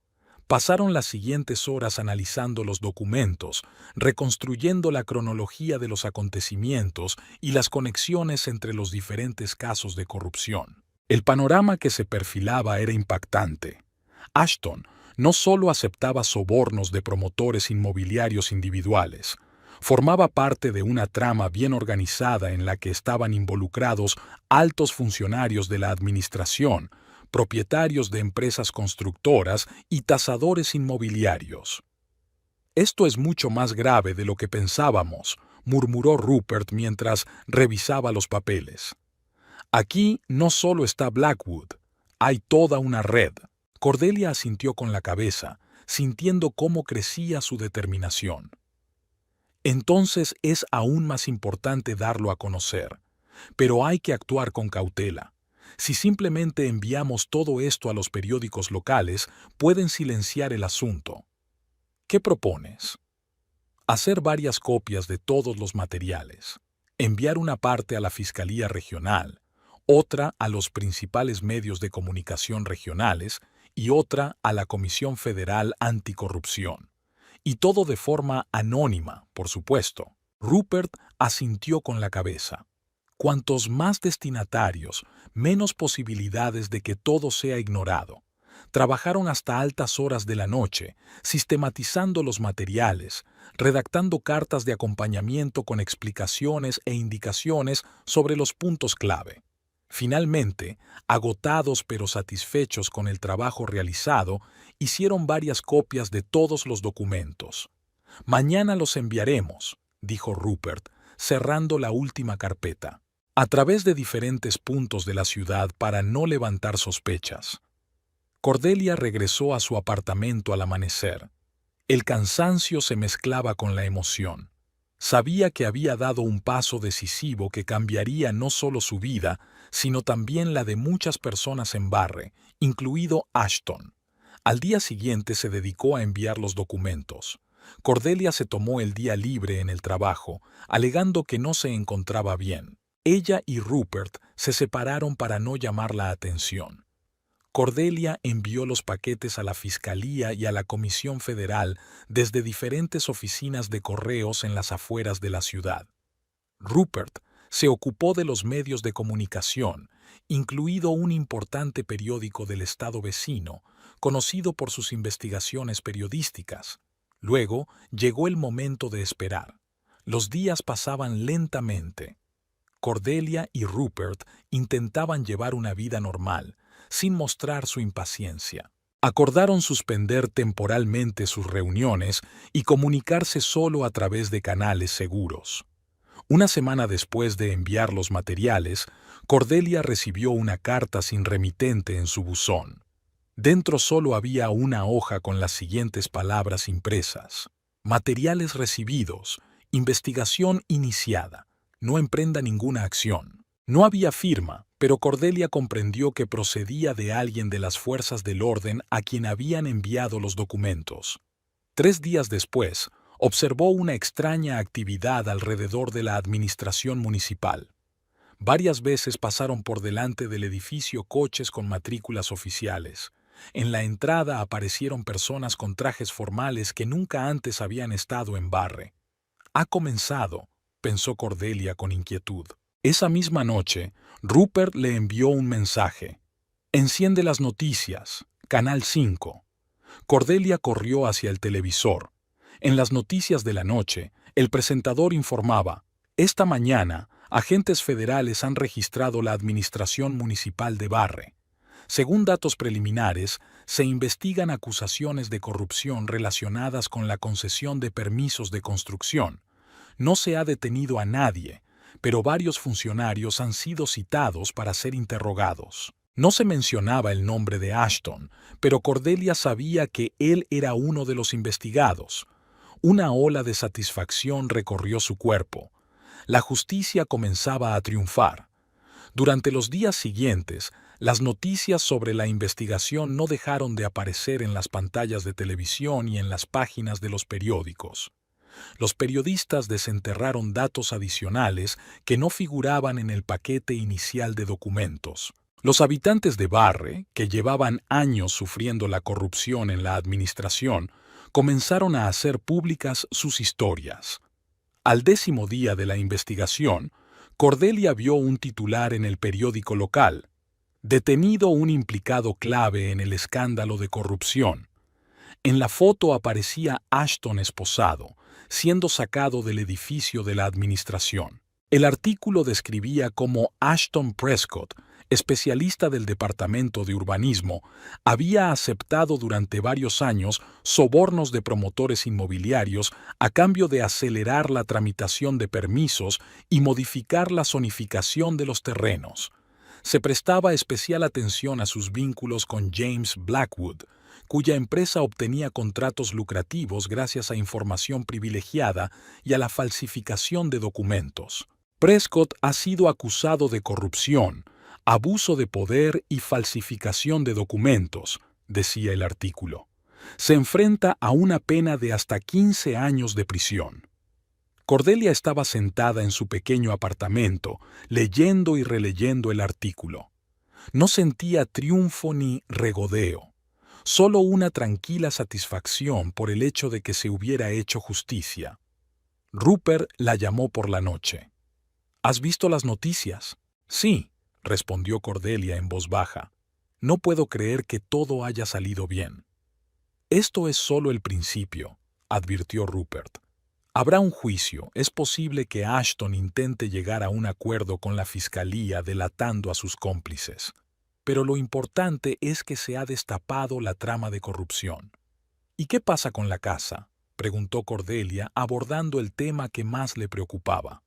Pasaron las siguientes horas analizando los documentos, reconstruyendo la cronología de los acontecimientos y las conexiones entre los diferentes casos de corrupción. El panorama que se perfilaba era impactante. Ashton no solo aceptaba sobornos de promotores inmobiliarios individuales, formaba parte de una trama bien organizada en la que estaban involucrados altos funcionarios de la administración, propietarios de empresas constructoras y tasadores inmobiliarios. «Esto es mucho más grave de lo que pensábamos», murmuró Rupert mientras revisaba los papeles. «Aquí no solo está Blackwood, hay toda una red». Cordelia asintió con la cabeza, sintiendo cómo crecía su determinación. «Entonces es aún más importante darlo a conocer, pero hay que actuar con cautela. Si simplemente enviamos todo esto a los periódicos locales, pueden silenciar el asunto. ¿Qué propones? Hacer varias copias de todos los materiales, enviar una parte a la Fiscalía Regional, otra a los principales medios de comunicación regionales y otra a la Comisión Federal Anticorrupción. Y todo de forma anónima, por supuesto». Rupert asintió con la cabeza. Cuantos más destinatarios, menos posibilidades de que todo sea ignorado. Trabajaron hasta altas horas de la noche, sistematizando los materiales, redactando cartas de acompañamiento con explicaciones e indicaciones sobre los puntos clave. Finalmente, agotados pero satisfechos con el trabajo realizado, hicieron varias copias de todos los documentos. «Mañana los enviaremos», dijo Rupert, cerrando la última carpeta, a través de diferentes puntos de la ciudad para no levantar sospechas. Cordelia regresó a su apartamento al amanecer. El cansancio se mezclaba con la emoción. Sabía que había dado un paso decisivo que cambiaría no solo su vida, sino también la de muchas personas en Barre, incluido Ashton. Al día siguiente se dedicó a enviar los documentos. Cordelia se tomó el día libre en el trabajo, alegando que no se encontraba bien. Ella y Rupert se separaron para no llamar la atención. Cordelia envió los paquetes a la Fiscalía y a la Comisión Federal desde diferentes oficinas de correos en las afueras de la ciudad. Rupert se ocupó de los medios de comunicación, incluido un importante periódico del estado vecino, conocido por sus investigaciones periodísticas. Luego llegó el momento de esperar. Los días pasaban lentamente. Cordelia y Rupert intentaban llevar una vida normal, sin mostrar su impaciencia. Acordaron suspender temporalmente sus reuniones y comunicarse solo a través de canales seguros. Una semana después de enviar los materiales, Cordelia recibió una carta sin remitente en su buzón. Dentro solo había una hoja con las siguientes palabras impresas: «Materiales recibidos, investigación iniciada, no emprenda ninguna acción». No había firma, pero Cordelia comprendió que procedía de alguien de las fuerzas del orden a quien habían enviado los documentos. 3 días después, observó una extraña actividad alrededor de la administración municipal. Varias veces pasaron por delante del edificio coches con matrículas oficiales. En la entrada aparecieron personas con trajes formales que nunca antes habían estado en Barre. «Ha comenzado», pensó Cordelia con inquietud. Esa misma noche, Rupert le envió un mensaje. «Enciende las noticias, Canal 5». Cordelia corrió hacia el televisor. En las noticias de la noche, el presentador informaba: «Esta mañana, agentes federales han registrado la administración municipal de Barre. Según datos preliminares, se investigan acusaciones de corrupción relacionadas con la concesión de permisos de construcción. No se ha detenido a nadie, pero varios funcionarios han sido citados para ser interrogados». No se mencionaba el nombre de Ashton, pero Cordelia sabía que él era uno de los investigados. Una ola de satisfacción recorrió su cuerpo. La justicia comenzaba a triunfar. Durante los días siguientes, las noticias sobre la investigación no dejaron de aparecer en las pantallas de televisión y en las páginas de los periódicos. Los periodistas desenterraron datos adicionales que no figuraban en el paquete inicial de documentos. Los habitantes de Barre, que llevaban años sufriendo la corrupción en la administración, comenzaron a hacer públicas sus historias. Al 10º día de la investigación, Cordelia vio un titular en el periódico local: "Detenido un implicado clave en el escándalo de corrupción". En la foto aparecía Ashton esposado, siendo sacado del edificio de la administración. El artículo describía cómo Ashton Prescott, especialista del Departamento de Urbanismo, había aceptado durante varios años sobornos de promotores inmobiliarios a cambio de acelerar la tramitación de permisos y modificar la zonificación de los terrenos. Se prestaba especial atención a sus vínculos con James Blackwood, cuya empresa obtenía contratos lucrativos gracias a información privilegiada y a la falsificación de documentos. Prescott ha sido acusado de corrupción, abuso de poder y falsificación de documentos, decía el artículo. Se enfrenta a una pena de hasta 15 años de prisión. Cordelia estaba sentada en su pequeño apartamento, leyendo y releyendo el artículo. No sentía triunfo ni regodeo, solo una tranquila satisfacción por el hecho de que se hubiera hecho justicia. Rupert la llamó por la noche. ¿Has visto las noticias? Sí, respondió Cordelia en voz baja. No puedo creer que todo haya salido bien. Esto es solo el principio, advirtió Rupert. Habrá un juicio. Es posible que Ashton intente llegar a un acuerdo con la fiscalía delatando a sus cómplices. Pero lo importante es que se ha destapado la trama de corrupción. ¿Y qué pasa con la casa?, preguntó Cordelia, abordando el tema que más le preocupaba.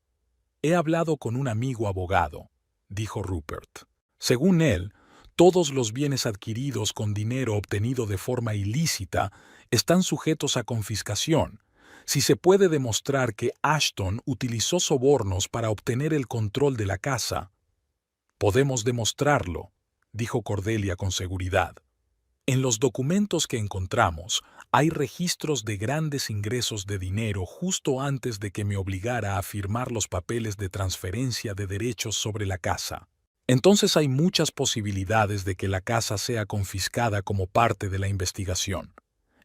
He hablado con un amigo abogado, dijo Rupert. Según él, todos los bienes adquiridos con dinero obtenido de forma ilícita están sujetos a confiscación, si se puede demostrar que Ashton utilizó sobornos para obtener el control de la casa. Podemos demostrarlo, dijo Cordelia con seguridad. En los documentos que encontramos, hay registros de grandes ingresos de dinero justo antes de que me obligara a firmar los papeles de transferencia de derechos sobre la casa. Entonces hay muchas posibilidades de que la casa sea confiscada como parte de la investigación.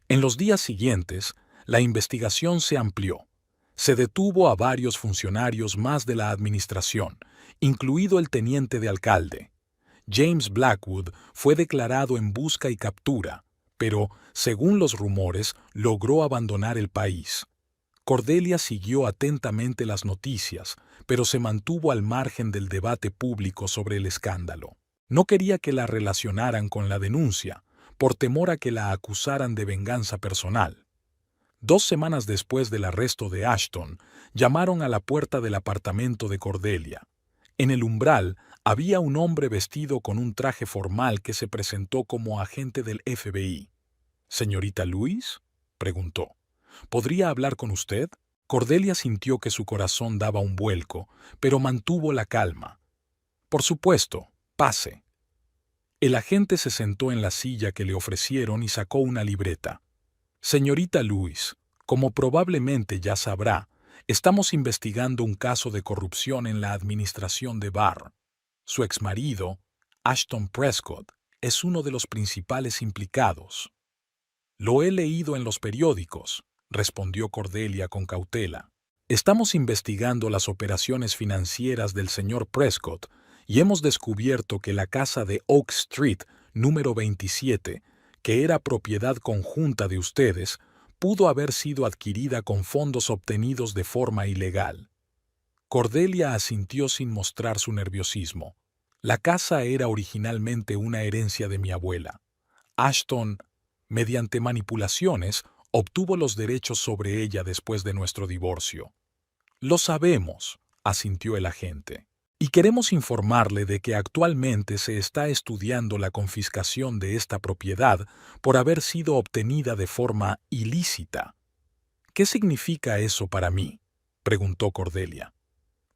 En los días siguientes, la investigación se amplió. Se detuvo a varios funcionarios más de la administración, incluido el teniente de alcalde. James Blackwood fue declarado en busca y captura, pero, según los rumores, logró abandonar el país. Cordelia siguió atentamente las noticias, pero se mantuvo al margen del debate público sobre el escándalo. No quería que la relacionaran con la denuncia, por temor a que la acusaran de venganza personal. 2 semanas después del arresto de Ashton, llamaron a la puerta del apartamento de Cordelia. En el umbral había un hombre vestido con un traje formal que se presentó como agente del FBI. «¿Señorita Lewis?», preguntó. «¿Podría hablar con usted?». Cordelia sintió que su corazón daba un vuelco, pero mantuvo la calma. «Por supuesto, pase». El agente se sentó en la silla que le ofrecieron y sacó una libreta. «Señorita Lewis, como probablemente ya sabrá, estamos investigando un caso de corrupción en la administración de Barr. Su exmarido, Ashton Prescott, es uno de los principales implicados». «Lo he leído en los periódicos», respondió Cordelia con cautela. «Estamos investigando las operaciones financieras del señor Prescott y hemos descubierto que la casa de Oak Street, número 27, que era propiedad conjunta de ustedes, pudo haber sido adquirida con fondos obtenidos de forma ilegal». Cordelia asintió sin mostrar su nerviosismo. La casa era originalmente una herencia de mi abuela. Ashton, mediante manipulaciones, obtuvo los derechos sobre ella después de nuestro divorcio. «Lo sabemos», asintió el agente. «Y queremos informarle de que actualmente se está estudiando la confiscación de esta propiedad por haber sido obtenida de forma ilícita». «¿Qué significa eso para mí?», preguntó Cordelia.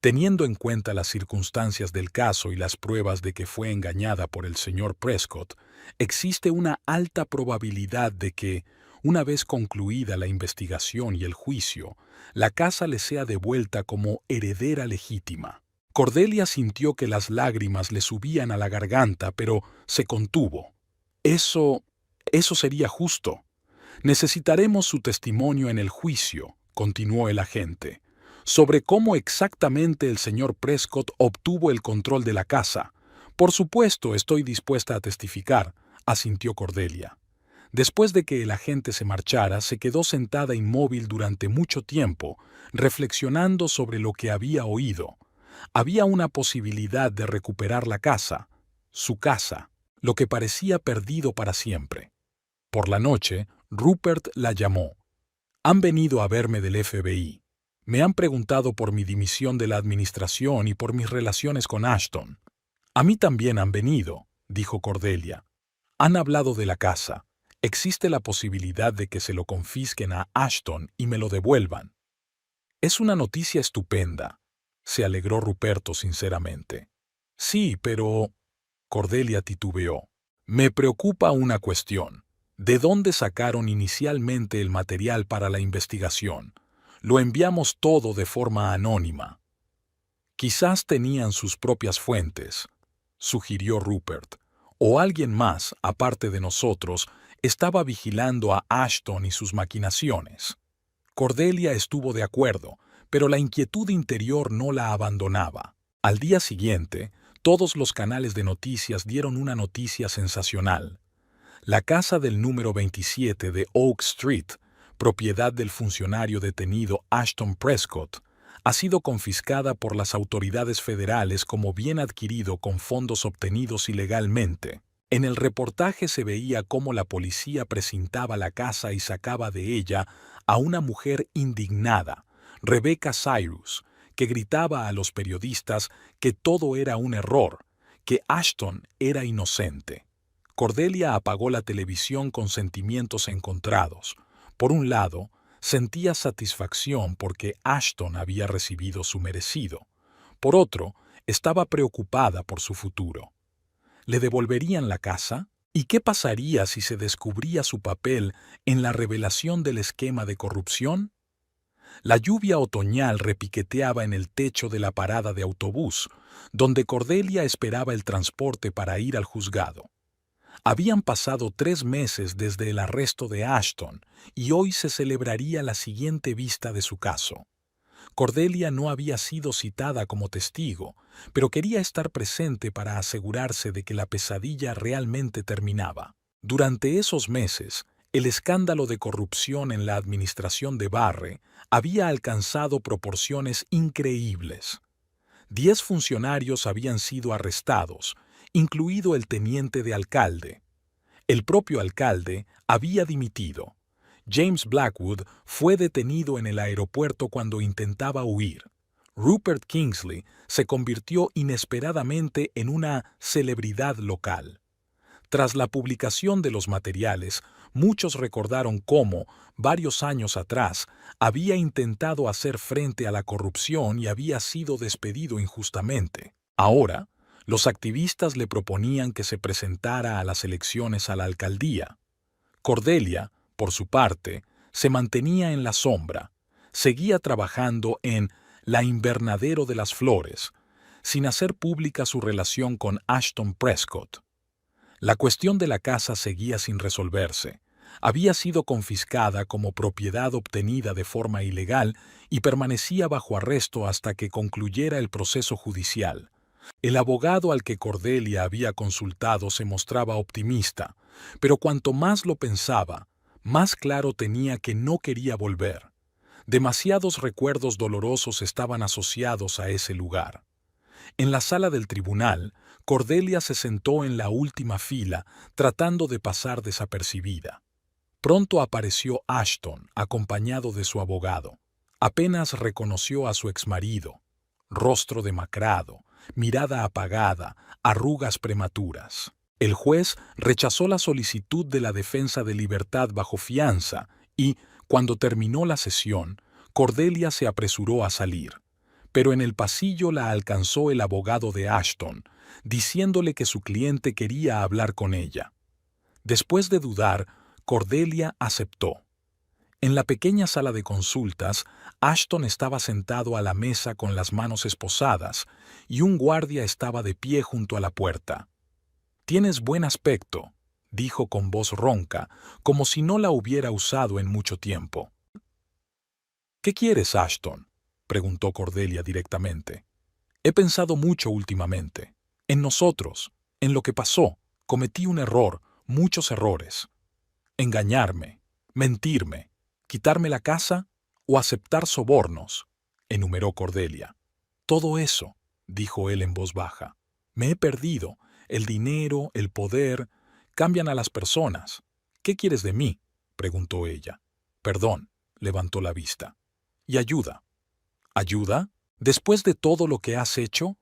Teniendo en cuenta las circunstancias del caso y las pruebas de que fue engañada por el señor Prescott, existe una alta probabilidad de que, una vez concluida la investigación y el juicio, la casa le sea devuelta como heredera legítima. Cordelia sintió que las lágrimas le subían a la garganta, pero se contuvo. Eso sería justo. Necesitaremos su testimonio en el juicio, continuó el agente, sobre cómo exactamente el señor Prescott obtuvo el control de la casa. Por supuesto, estoy dispuesta a testificar, asintió Cordelia. Después de que el agente se marchara, se quedó sentada inmóvil durante mucho tiempo, reflexionando sobre lo que había oído. Había una posibilidad de recuperar la casa, su casa, lo que parecía perdido para siempre. Por la noche, Rupert la llamó. Han venido a verme del FBI. Me han preguntado por mi dimisión de la administración y por mis relaciones con Ashton. A mí también han venido, dijo Cordelia. Han hablado de la casa. Existe la posibilidad de que se lo confisquen a Ashton y me lo devuelvan. Es una noticia estupenda, se alegró Ruperto sinceramente. Sí, pero... Cordelia titubeó. Me preocupa una cuestión. ¿De dónde sacaron inicialmente el material para la investigación? Lo enviamos todo de forma anónima. Quizás tenían sus propias fuentes, sugirió Rupert, o alguien más, aparte de nosotros, estaba vigilando a Ashton y sus maquinaciones. Cordelia estuvo de acuerdo, pero la inquietud interior no la abandonaba. Al día siguiente, todos los canales de noticias dieron una noticia sensacional. La casa del número 27 de Oak Street, propiedad del funcionario detenido Ashton Prescott, ha sido confiscada por las autoridades federales como bien adquirido con fondos obtenidos ilegalmente. En el reportaje se veía cómo la policía precintaba la casa y sacaba de ella a una mujer indignada, Rebecca Cyrus, que gritaba a los periodistas que todo era un error, que Ashton era inocente. Cordelia apagó la televisión con sentimientos encontrados. Por un lado, sentía satisfacción porque Ashton había recibido su merecido. Por otro, estaba preocupada por su futuro. ¿Le devolverían la casa? ¿Y qué pasaría si se descubría su papel en la revelación del esquema de corrupción? La lluvia otoñal repiqueteaba en el techo de la parada de autobús, donde Cordelia esperaba el transporte para ir al juzgado. Habían pasado 3 meses desde el arresto de Ashton y hoy se celebraría la siguiente vista de su caso. Cordelia no había sido citada como testigo, pero quería estar presente para asegurarse de que la pesadilla realmente terminaba. Durante esos meses, el escándalo de corrupción en la administración de Barre había alcanzado proporciones increíbles. 10 funcionarios habían sido arrestados, incluido el teniente de alcalde. El propio alcalde había dimitido. James Blackwood fue detenido en el aeropuerto cuando intentaba huir. Rupert Kingsley se convirtió inesperadamente en una celebridad local. Tras la publicación de los materiales, muchos recordaron cómo, varios años atrás, había intentado hacer frente a la corrupción y había sido despedido injustamente. Ahora, los activistas le proponían que se presentara a las elecciones a la alcaldía. Cordelia, por su parte, se mantenía en la sombra, seguía trabajando en La Invernadero de las Flores, sin hacer pública su relación con Ashton Prescott. La cuestión de la casa seguía sin resolverse. Había sido confiscada como propiedad obtenida de forma ilegal y permanecía bajo arresto hasta que concluyera el proceso judicial. El abogado al que Cordelia había consultado se mostraba optimista, pero cuanto más lo pensaba, más claro tenía que no quería volver. Demasiados recuerdos dolorosos estaban asociados a ese lugar. En la sala del tribunal, Cordelia se sentó en la última fila, tratando de pasar desapercibida. Pronto apareció Ashton, acompañado de su abogado. Apenas reconoció a su exmarido. Rostro demacrado, mirada apagada, arrugas prematuras. El juez rechazó la solicitud de la defensa de libertad bajo fianza y, cuando terminó la sesión, Cordelia se apresuró a salir. pero en el pasillo la alcanzó el abogado de Ashton, diciéndole que su cliente quería hablar con ella. Después de dudar, Cordelia aceptó. En la pequeña sala de consultas, Ashton estaba sentado a la mesa con las manos esposadas y un guardia estaba de pie junto a la puerta. «Tienes buen aspecto», dijo con voz ronca, como si no la hubiera usado en mucho tiempo. «¿Qué quieres, Ashton?», preguntó Cordelia directamente. «He pensado mucho últimamente. En nosotros, en lo que pasó. Cometí un error, muchos errores. Engañarme, mentirme, quitarme la casa o aceptar sobornos», enumeró Cordelia. «Todo eso», dijo él en voz baja. «Me he perdido. El dinero, el poder, cambian a las personas. ¿Qué quieres de mí?», preguntó ella. «Perdón», levantó la vista. «Y ayuda». «¿Ayuda? ¿Después de todo lo que has hecho?».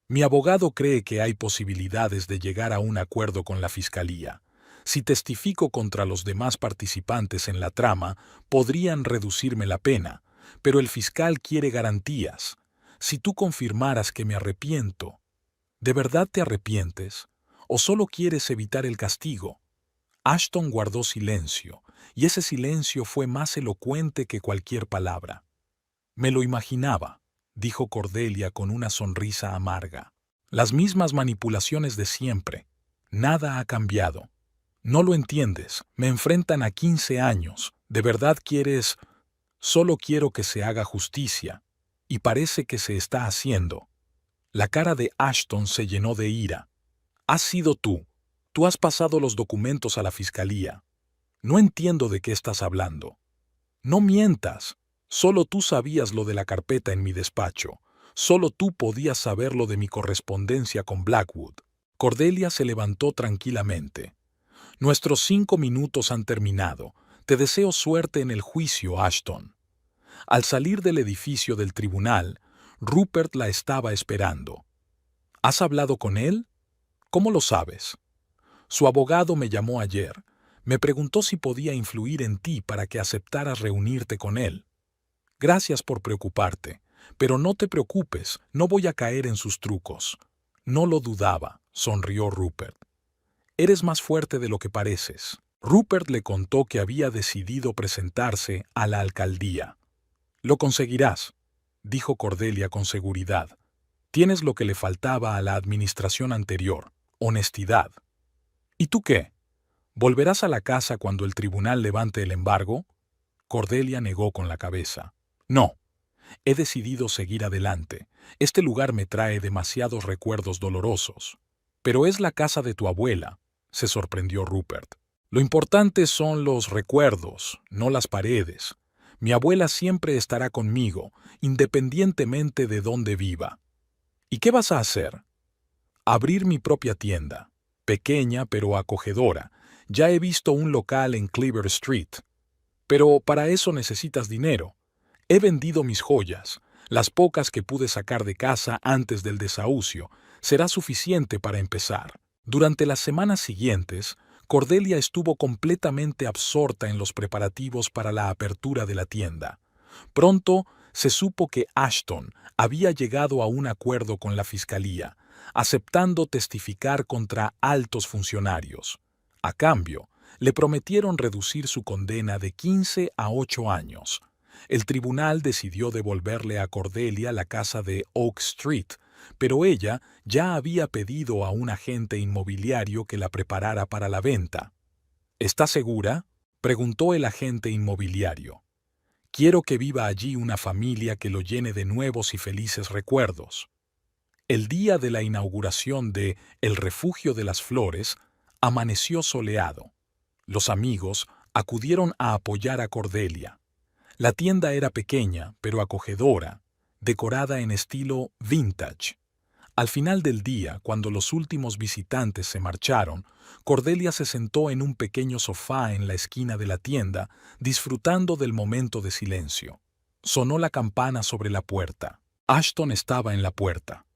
«Mi abogado cree que hay posibilidades de llegar a un acuerdo con la fiscalía. Si testifico contra los demás participantes en la trama, podrían reducirme la pena, pero el fiscal quiere garantías. Si tú confirmaras que me arrepiento, ¿de verdad te arrepientes? ¿O solo quieres evitar el castigo?». Ashton guardó silencio, y ese silencio fue más elocuente que cualquier palabra. «Me lo imaginaba», dijo Cordelia con una sonrisa amarga. «Las mismas manipulaciones de siempre. Nada ha cambiado. No lo entiendes. Me enfrentan a 15 años. ¿De verdad quieres...?» «Solo quiero que se haga justicia. Y parece que se está haciendo». La cara de Ashton se llenó de ira. «Has sido tú. Tú has pasado los documentos a la fiscalía. No entiendo de qué estás hablando. No mientas. Solo tú sabías lo de la carpeta en mi despacho. Solo tú podías saber lo de mi correspondencia con Blackwood». Cordelia se levantó tranquilamente. «Nuestros 5 minutos han terminado. Te deseo suerte en el juicio, Ashton». Al salir del edificio del tribunal, Rupert la estaba esperando. «¿Has hablado con él?». «¿Cómo lo sabes?». «Su abogado me llamó ayer. Me preguntó si podía influir en ti para que aceptaras reunirte con él». «Gracias por preocuparte, pero no te preocupes, no voy a caer en sus trucos». «No lo dudaba», sonrió Rupert. «Eres más fuerte de lo que pareces». Rupert le contó que había decidido presentarse a la alcaldía. «Lo conseguirás», dijo Cordelia con seguridad. «Tienes lo que le faltaba a la administración anterior, honestidad». «¿Y tú qué? ¿Volverás a la casa cuando el tribunal levante el embargo?». Cordelia negó con la cabeza. «No. He decidido seguir adelante. Este lugar me trae demasiados recuerdos dolorosos». «Pero es la casa de tu abuela», se sorprendió Rupert. «Lo importante son los recuerdos, no las paredes. Mi abuela siempre estará conmigo, independientemente de dónde viva». «¿Y qué vas a hacer?». «Abrir mi propia tienda. Pequeña pero acogedora. Ya he visto un local en Cleaver Street». «Pero para eso necesitas dinero». «He vendido mis joyas. Las pocas que pude sacar de casa antes del desahucio. Será suficiente para empezar». Durante las semanas siguientes, Cordelia estuvo completamente absorta en los preparativos para la apertura de la tienda. Pronto se supo que Ashton había llegado a un acuerdo con la fiscalía, aceptando testificar contra altos funcionarios. A cambio, le prometieron reducir su condena de 15 a 8 años. El tribunal decidió devolverle a Cordelia la casa de Oak Street, pero ella ya había pedido a un agente inmobiliario que la preparara para la venta. «¿Está segura?», preguntó el agente inmobiliario. «Quiero que viva allí una familia que lo llene de nuevos y felices recuerdos». El día de la inauguración de El Refugio de las Flores amaneció soleado. Los amigos acudieron a apoyar a Cordelia. La tienda era pequeña, pero acogedora, decorada en estilo vintage. Al final del día, cuando los últimos visitantes se marcharon, Cordelia se sentó en un pequeño sofá en la esquina de la tienda, disfrutando del momento de silencio. Sonó la campana sobre la puerta. Ashton estaba en la puerta.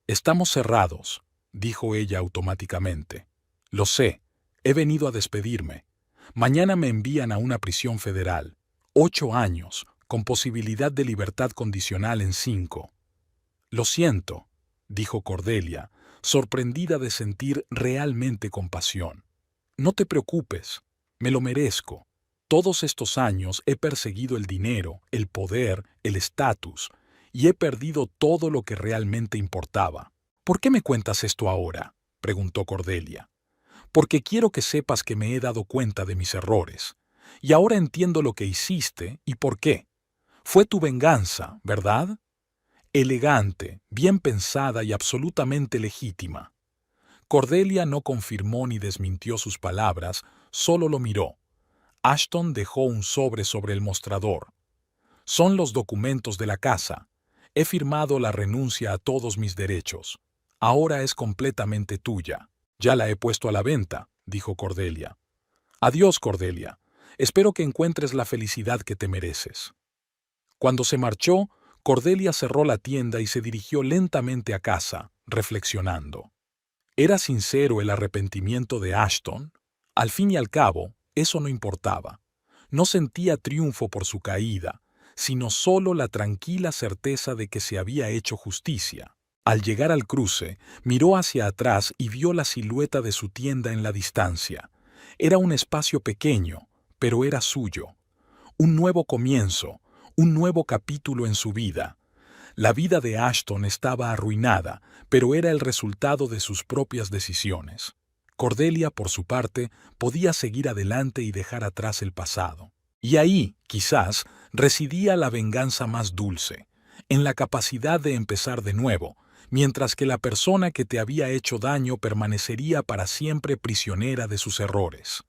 «Estamos cerrados», dijo ella automáticamente. «Lo sé. He venido a despedirme. Mañana me envían a una prisión federal. 8 años, con posibilidad de libertad condicional en 5. Lo siento, dijo Cordelia, sorprendida de sentir realmente compasión. No te preocupes, me lo merezco. Todos estos años he perseguido el dinero, el poder, el estatus, y he perdido todo lo que realmente importaba. ¿Por qué me cuentas esto ahora?, preguntó Cordelia. Porque quiero que sepas que me he dado cuenta de mis errores, y ahora entiendo lo que hiciste y por qué. Fue tu venganza, ¿verdad? Elegante, bien pensada y absolutamente legítima. Cordelia no confirmó ni desmintió sus palabras, solo lo miró. Ashton dejó un sobre el mostrador. Son los documentos de la casa. He firmado la renuncia a todos mis derechos. Ahora es completamente tuya. Ya la he puesto a la venta, dijo Cordelia. Adiós, Cordelia. Espero que encuentres la felicidad que te mereces. Cuando se marchó, Cordelia cerró la tienda y se dirigió lentamente a casa, reflexionando. ¿Era sincero el arrepentimiento de Ashton? Al fin y al cabo, eso no importaba. No sentía triunfo por su caída, sino solo la tranquila certeza de que se había hecho justicia. Al llegar al cruce, miró hacia atrás y vio la silueta de su tienda en la distancia. Era un espacio pequeño, pero era suyo. Un nuevo comienzo, un nuevo capítulo en su vida. La vida de Ashton estaba arruinada, pero era el resultado de sus propias decisiones. Cordelia, por su parte, podía seguir adelante y dejar atrás el pasado. Y ahí, quizás, residía la venganza más dulce, en la capacidad de empezar de nuevo, mientras que la persona que te había hecho daño permanecería para siempre prisionera de sus errores.